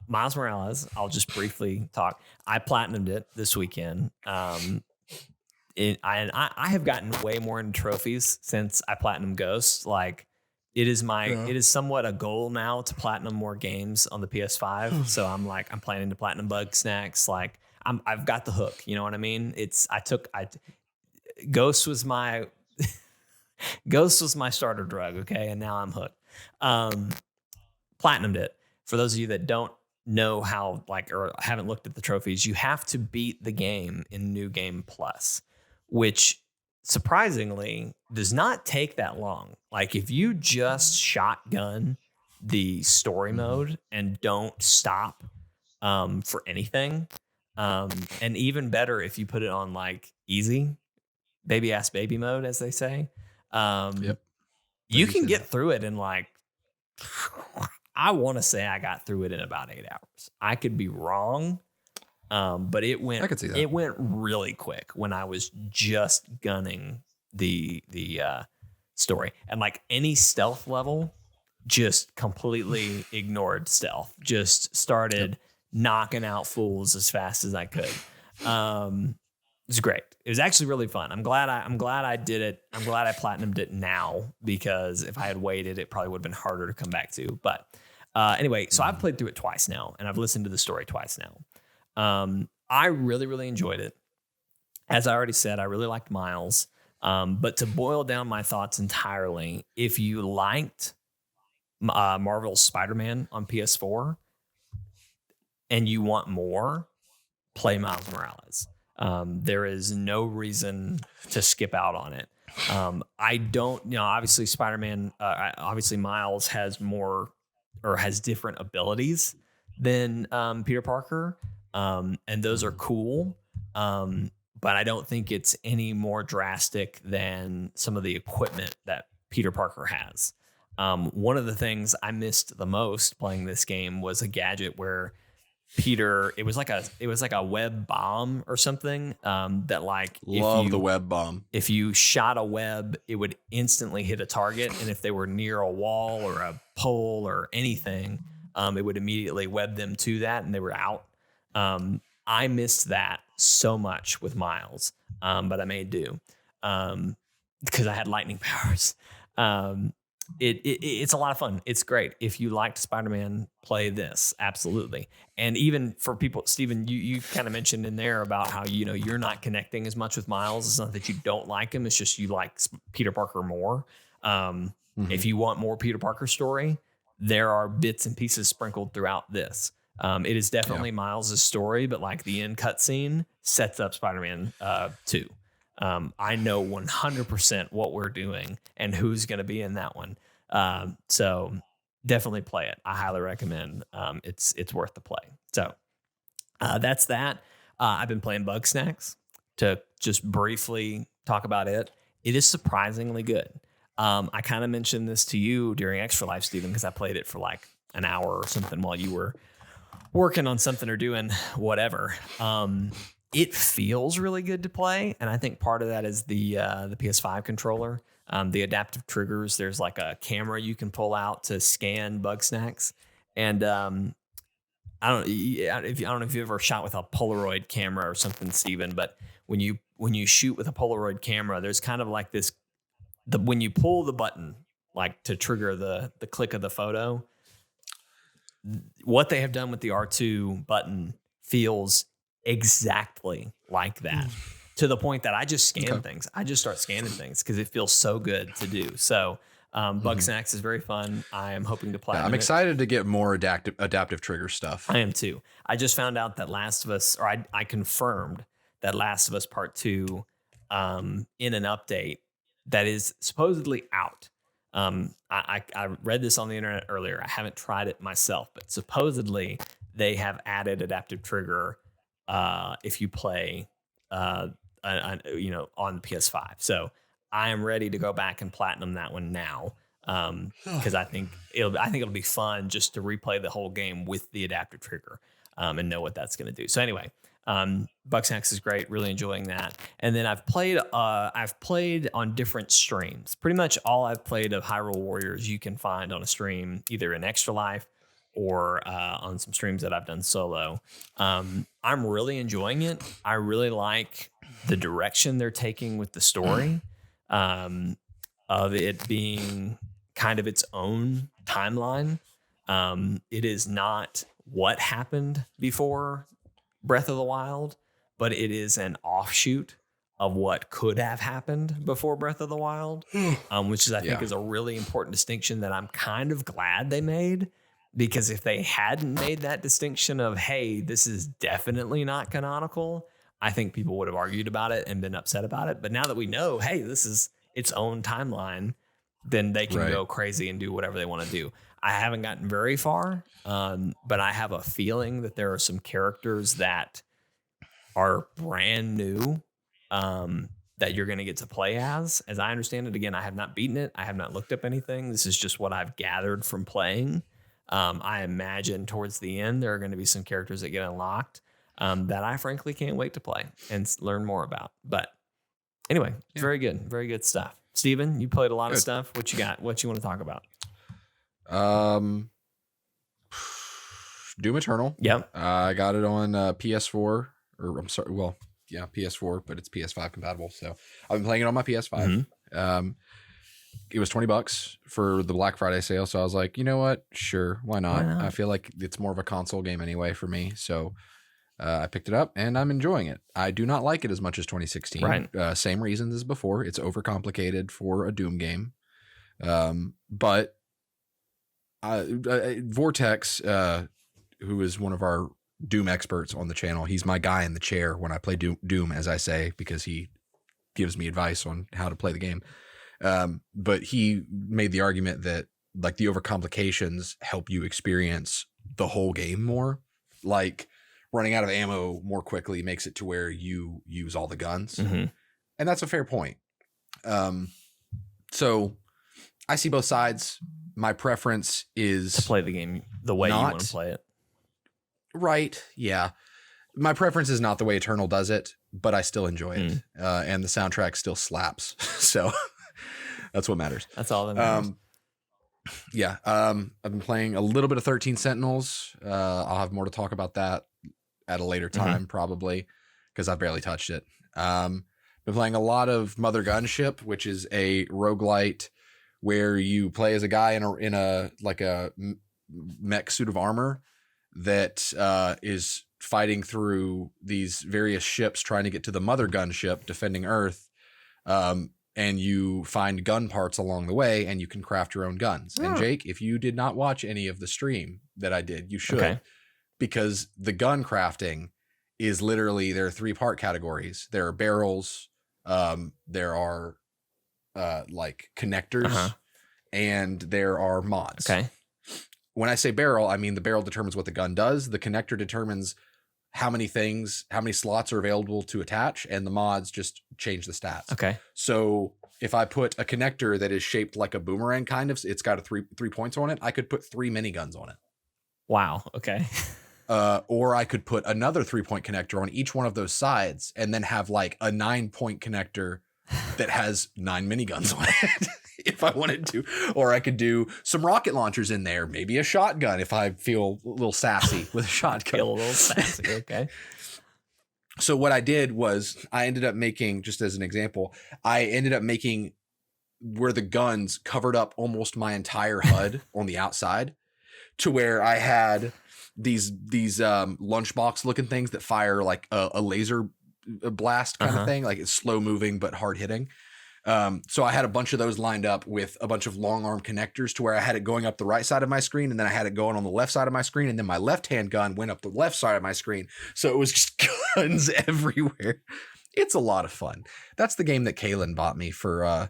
Miles Morales, I'll just briefly talk. I platinumed it this weekend. I have gotten way more into trophies since I platinum Ghosts. Like, it is somewhat a goal now to platinum more games on the PS5. So I'm planning to platinum Bug Snacks. Like, I've got the hook. You know what I mean? Ghost was my starter drug. Okay, and now I'm hooked. Platinumed it. For those of you that don't know how, or haven't looked at the trophies, you have to beat the game in New Game Plus, which surprisingly does not take that long. Like, if you just shotgun the story mode and don't stop for anything, and even better if you put it on easy, baby ass baby mode, as they say, you can get through it in I want to say I got through it in about 8 hours. I could be wrong, but it went. I could see that. It went really quick when I was just gunning the story, and any stealth level, just completely ignored stealth. Just started knocking out fools as fast as I could. It was great. It was actually really fun. I'm glad I did it. I'm glad I platinumed it now, because if I had waited, it probably would have been harder to come back to. But anyway, so I've played through it twice now, and I've listened to the story twice now. I really, really enjoyed it. As I already said, I really liked Miles. But to boil down my thoughts entirely, if you liked Marvel's Spider-Man on PS4 and you want more, play Miles Morales. There is no reason to skip out on it. I don't, obviously Spider-Man, obviously Miles has more, or has different abilities than Peter Parker. And those are cool. But I don't think it's any more drastic than some of the equipment that Peter Parker has. One of the things I missed the most playing this game was a gadget where Peter, it was like a web bomb or something, that the web bomb. If you shot a web, it would instantly hit a target, and if they were near a wall or a pole or anything, it would immediately web them to that, and they were out. I missed that so much with Miles, but I made do because I had lightning powers. It's a lot of fun. It's great. If you liked Spider-Man, play this. Absolutely. And even for people, Steven, you kind of mentioned in there about how, you're not connecting as much with Miles. It's not that you don't like him. It's just you like Peter Parker more. If you want more Peter Parker story, there are bits and pieces sprinkled throughout this. It is definitely Miles' story, but the end cutscene sets up Spider-Man 2. I know 100% what we're doing and who's going to be in that one. So definitely play it. I highly recommend. It's worth the play. So that's that. I've been playing Bug Snacks. To just briefly talk about it. It is surprisingly good. I kind of mentioned this to you during Extra Life, Steven, because I played it for an hour or something while you were working on something or doing whatever. It feels really good to play, and I think part of that is the PS5 controller, the adaptive triggers. There's a camera you can pull out to scan Bug Snacks, and I don't know if you ever shot with a Polaroid camera or something, Steven, but when you shoot with a Polaroid camera, there's kind of when you pull the button to trigger the click of the photo, what they have done with the R2 button feels exactly like that, to the point that I just scan things. I just start scanning things because it feels so good to do. So Bug Snacks is very fun. I am hoping to play. I'm excited to get more adaptive trigger stuff. I am too. I just found out that Last of Us, or I confirmed that Last of Us Part 2 in an update that is supposedly out. I read this on the internet earlier. I haven't tried it myself, but supposedly they have added adaptive trigger if you play on the PS5. So I am ready to go back and platinum that one now, because I think it'll be fun just to replay the whole game with the adaptive trigger. and know what that's going to do. So anyway, Bugsnax is great. Really enjoying that. And then I've played on different streams. Pretty much all I've played of Hyrule Warriors you can find on a stream, either in Extra Life or on some streams that I've done solo. I'm really enjoying it. I really like the direction they're taking with the story, of it being kind of its own timeline. It is not what happened before Breath of the Wild, but it is an offshoot of what could have happened before Breath of the Wild, which is, I think, is a really important distinction that I'm kind of glad they made, because if they hadn't made that distinction of, hey, this is definitely not canonical, I think people would have argued about it and been upset about it. But now that we know, hey, this is its own timeline, then they can go crazy and do whatever they want to do. I haven't gotten very far, but I have a feeling that there are some characters that are brand new that you're going to get to play as I understand it. Again, I have not beaten it. I have not looked up anything. This is just what I've gathered from playing. I imagine towards the end, there are going to be some characters that get unlocked that I frankly can't wait to play and learn more about. But anyway, very good. Very good stuff. Steven, you played a lot of stuff. What you got? What you want to talk about? Doom Eternal. Yep. I got it on PS4, or I'm sorry, well, yeah, PS4, but it's PS5 compatible. So I've been playing it on my PS5. Mm-hmm. It was $20 for the Black Friday sale. So I was like, you know what? Sure. Why not? I feel like it's more of a console game anyway for me. So I picked it up and I'm enjoying it. I do not like it as much as 2016. Right. Same reasons as before. It's overcomplicated for a Doom game. But Vortex, who is one of our Doom experts on the channel, he's my guy in the chair when I play Doom, as I say, because he gives me advice on how to play the game. But he made the argument that like the overcomplications help you experience the whole game more. Like running out of ammo more quickly makes it to where you use all the guns. Mm-hmm. And that's a fair point. So I see both sides. My preference is to play the game the way you want to play it. Right. Yeah. My preference is not the way Eternal does it, but I still enjoy it. And the soundtrack still slaps. So that's what matters. That's all that matters. Yeah. I've been playing a little bit of 13 Sentinels. I'll have more to talk about that at a later time, probably, because I've barely touched it. Been playing a lot of Mother Gunship, which is a roguelite where you play as a guy in a like a mech suit of armor that is fighting through these various ships trying to get to the Mother Gunship defending Earth. And you find gun parts along the way and you can craft your own guns. And Jake, if you did not watch any of the stream that I did, you should, because the gun crafting is literally, there are 3-part categories. There are barrels. There are like connectors and there are mods. Okay. When I say barrel, I mean the barrel determines what the gun does. The connector determines how many slots are available to attach, and the mods just change the stats. Okay. So if I put a connector that is shaped like a boomerang, kind of, it's got a three points on it, I could put 3 miniguns on it. Wow. Okay. Or I could put another 3-point connector on each one of those sides and then have like a 9-point connector that has 9 miniguns on it. If I wanted to, or I could do some rocket launchers in there, maybe a shotgun if I feel a little sassy with a shotgun. Feel a little sassy, okay. So what I did was I ended up making, just as an example, I ended up making where the guns covered up almost my entire HUD on the outside, to where I had these lunchbox looking things that fire like a laser blast kind of thing, like it's slow moving but hard hitting. So I had a bunch of those lined up with a bunch of long arm connectors to where I had it going up the right side of my screen, and then I had it going on the left side of my screen, and then my left hand gun went up the left side of my screen. So it was just guns everywhere. It's a lot of fun. That's the game that Kaylin bought me for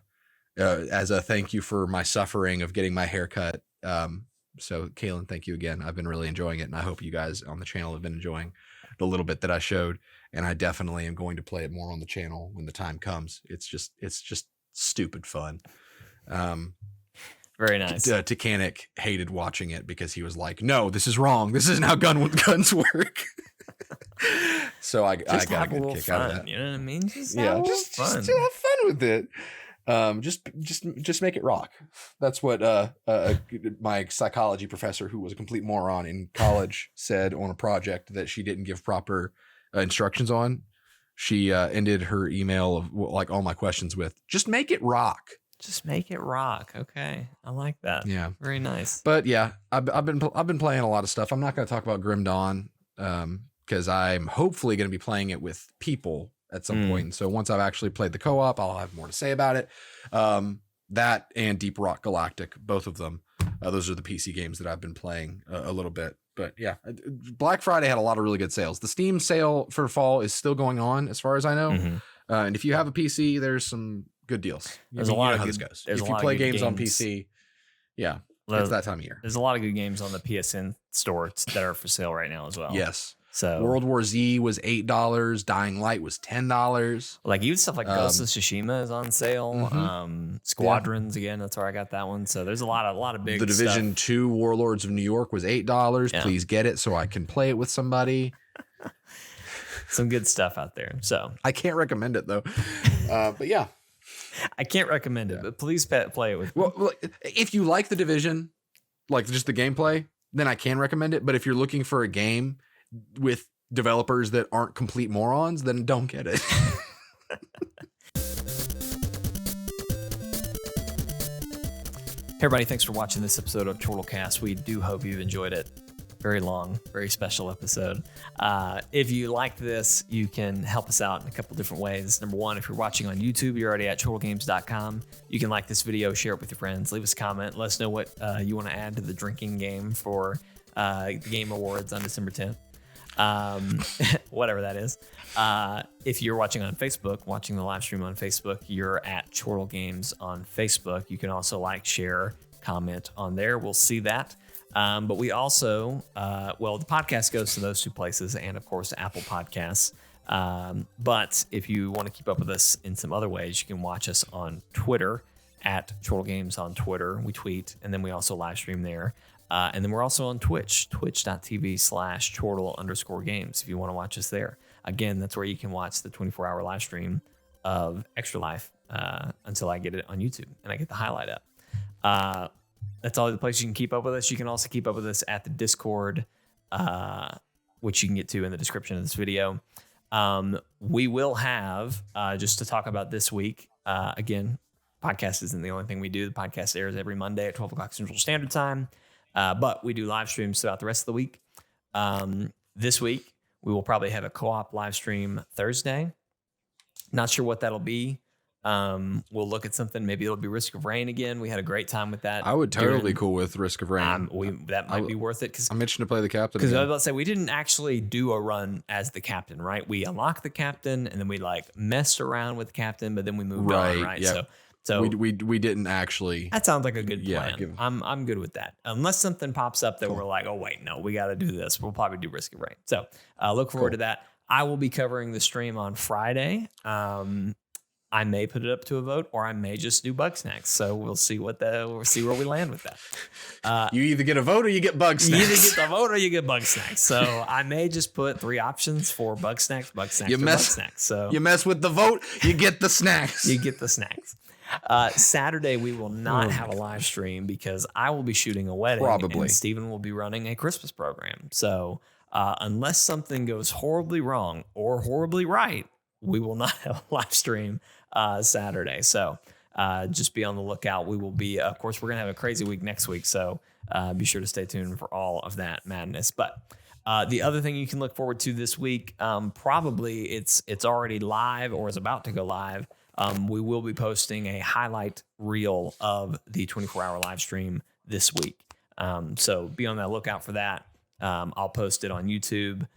as a thank you for my suffering of getting my hair cut. So Kaylin, thank you again. I've been really enjoying it, and I hope you guys on the channel have been enjoying the little bit that I showed. And I definitely am going to play it more on the channel when the time comes. It's just stupid fun. Very nice. Titanic hated watching it because he was like, "No, this is wrong. This isn't how guns work." So I got a good kick out of that. You know what I mean? Just have fun with it. Just make it rock. That's what my psychology professor, who was a complete moron in college, said on a project that she didn't give proper instructions on. She ended her email of like all my questions with, "Just make it rock." Just make it rock. Okay, I like that. Yeah, very nice. But yeah, I've been playing a lot of stuff. I'm not going to talk about Grim Dawn because I'm hopefully going to be playing it with people at some point. And so once I've actually played the co-op, I'll have more to say about it. That and Deep Rock Galactic, both of them. Those are the PC games that I've been playing a little bit. But yeah, Black Friday had a lot of really good sales. The Steam sale for fall is still going on, as far as I know. And if you have a PC, there's some good deals. There's a lot of how good, this goes. If you play games on PC, yeah, it's that time of year. There's a lot of good games on the PSN store that are for sale right now as well. Yes. So World War Z was $8. Dying Light was $10. Like even stuff like Ghost of Tsushima is on sale. Squadrons again, that's where I got that one. So there's a lot of big. The Division 2 Warlords of New York was $8. Yeah. Please get it so I can play it with somebody. Some good stuff out there. So I can't recommend it though. But yeah. I can't recommend it, but please play it with me. Well, if you like The Division, like just the gameplay, then I can recommend it. But if you're looking for a game with developers that aren't complete morons, then don't get it. Hey everybody, thanks for watching this episode of Chortlecast. We do hope you've enjoyed it. Very long, very special episode. If you like this, you can help us out in a couple different ways. Number one, if you're watching on YouTube, you're already at chortlegames.com. You can like this video, share it with your friends, leave us a comment, let us know what you want to add to the drinking game for the Game Awards on December 10th. Whatever that is. If you're watching on Facebook, watching the live stream on Facebook, you're at Chortle Games on Facebook. You can also like, share, comment on there. We'll see that. But we also, the podcast goes to those two places and, of course, Apple Podcasts. But if you want to keep up with us in some other ways, you can watch us on Twitter at Chortle Games on Twitter. We tweet, and then we also live stream there. And then we're also on Twitch, twitch.tv/Chortle_games if you want to watch us there. Again, that's where you can watch the 24-hour live stream of Extra Life until I get it on YouTube and I get the highlight up. That's all the places you can keep up with us. You can also keep up with us at the Discord, which you can get to in the description of this video. We will have, just to talk about this week, again, podcast isn't the only thing we do. The podcast airs every Monday at 12 o'clock Central Standard Time. But we do live streams throughout the rest of the week. This week, we will probably have a co-op live stream Thursday. Not sure what that'll be. We'll look at something. Maybe it'll be Risk of Rain again. We had a great time with that. I would totally be cool with Risk of Rain. That might be worth it. I'm itching to play the captain. Because I was about to say, we didn't actually do a run as the captain, right? We unlocked the captain and then we messed around with the captain, but then we moved on, right? Yep. So we didn't actually. That sounds like a good plan. Yeah, I'm good with that. Unless something pops up that we're like, oh wait, no, we got to do this. We'll probably do Risk of Rain. So look forward to that. I will be covering the stream on Friday. I may put it up to a vote, or I may just do Bugsnax. So we'll see where we land with that. You either get a vote or you get Bugsnax. You either get the vote or you get Bugsnax. So I may just put 3 options for Bugsnax, Bugsnax. So you mess with the vote, you get the snacks. You get the snacks. Saturday we will not have a live stream because I will be shooting a wedding. Probably. And Steven will be running a Christmas program. So unless something goes horribly wrong or horribly right, we will not have a live stream Saturday. So just be on the lookout. We will be, of course, we're going to have a crazy week next week. So be sure to stay tuned for all of that madness. But the other thing you can look forward to this week, probably it's already live or is about to go live. We will be posting a highlight reel of the 24-hour live stream this week. So be on that lookout for that. I'll post it on YouTube.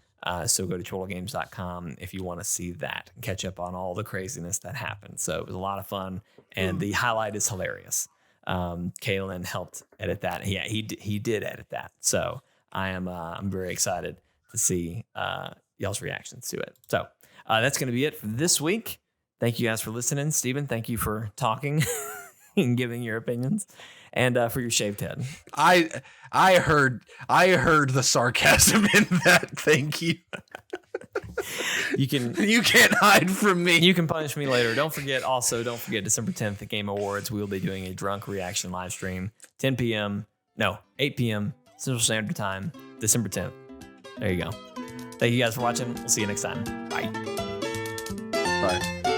So go to chortlegames.com if you want to see that and catch up on all the craziness that happened. So it was a lot of fun, and the highlight is hilarious. Kaylin helped edit that. Yeah, he did edit that. So I'm very excited to see y'all's reactions to it. So that's going to be it for this week. Thank you guys for listening. Steven, thank you for talking. and giving your opinions, and for your shaved head. I heard the sarcasm in that. Thank you. You can't hide from me. You can punish me later. Don't forget December 10th at Game Awards. We will be doing a drunk reaction live stream, 8 p.m. Central Standard Time, December 10th. There you go. Thank you guys for watching. We'll see you next time. Bye. Bye.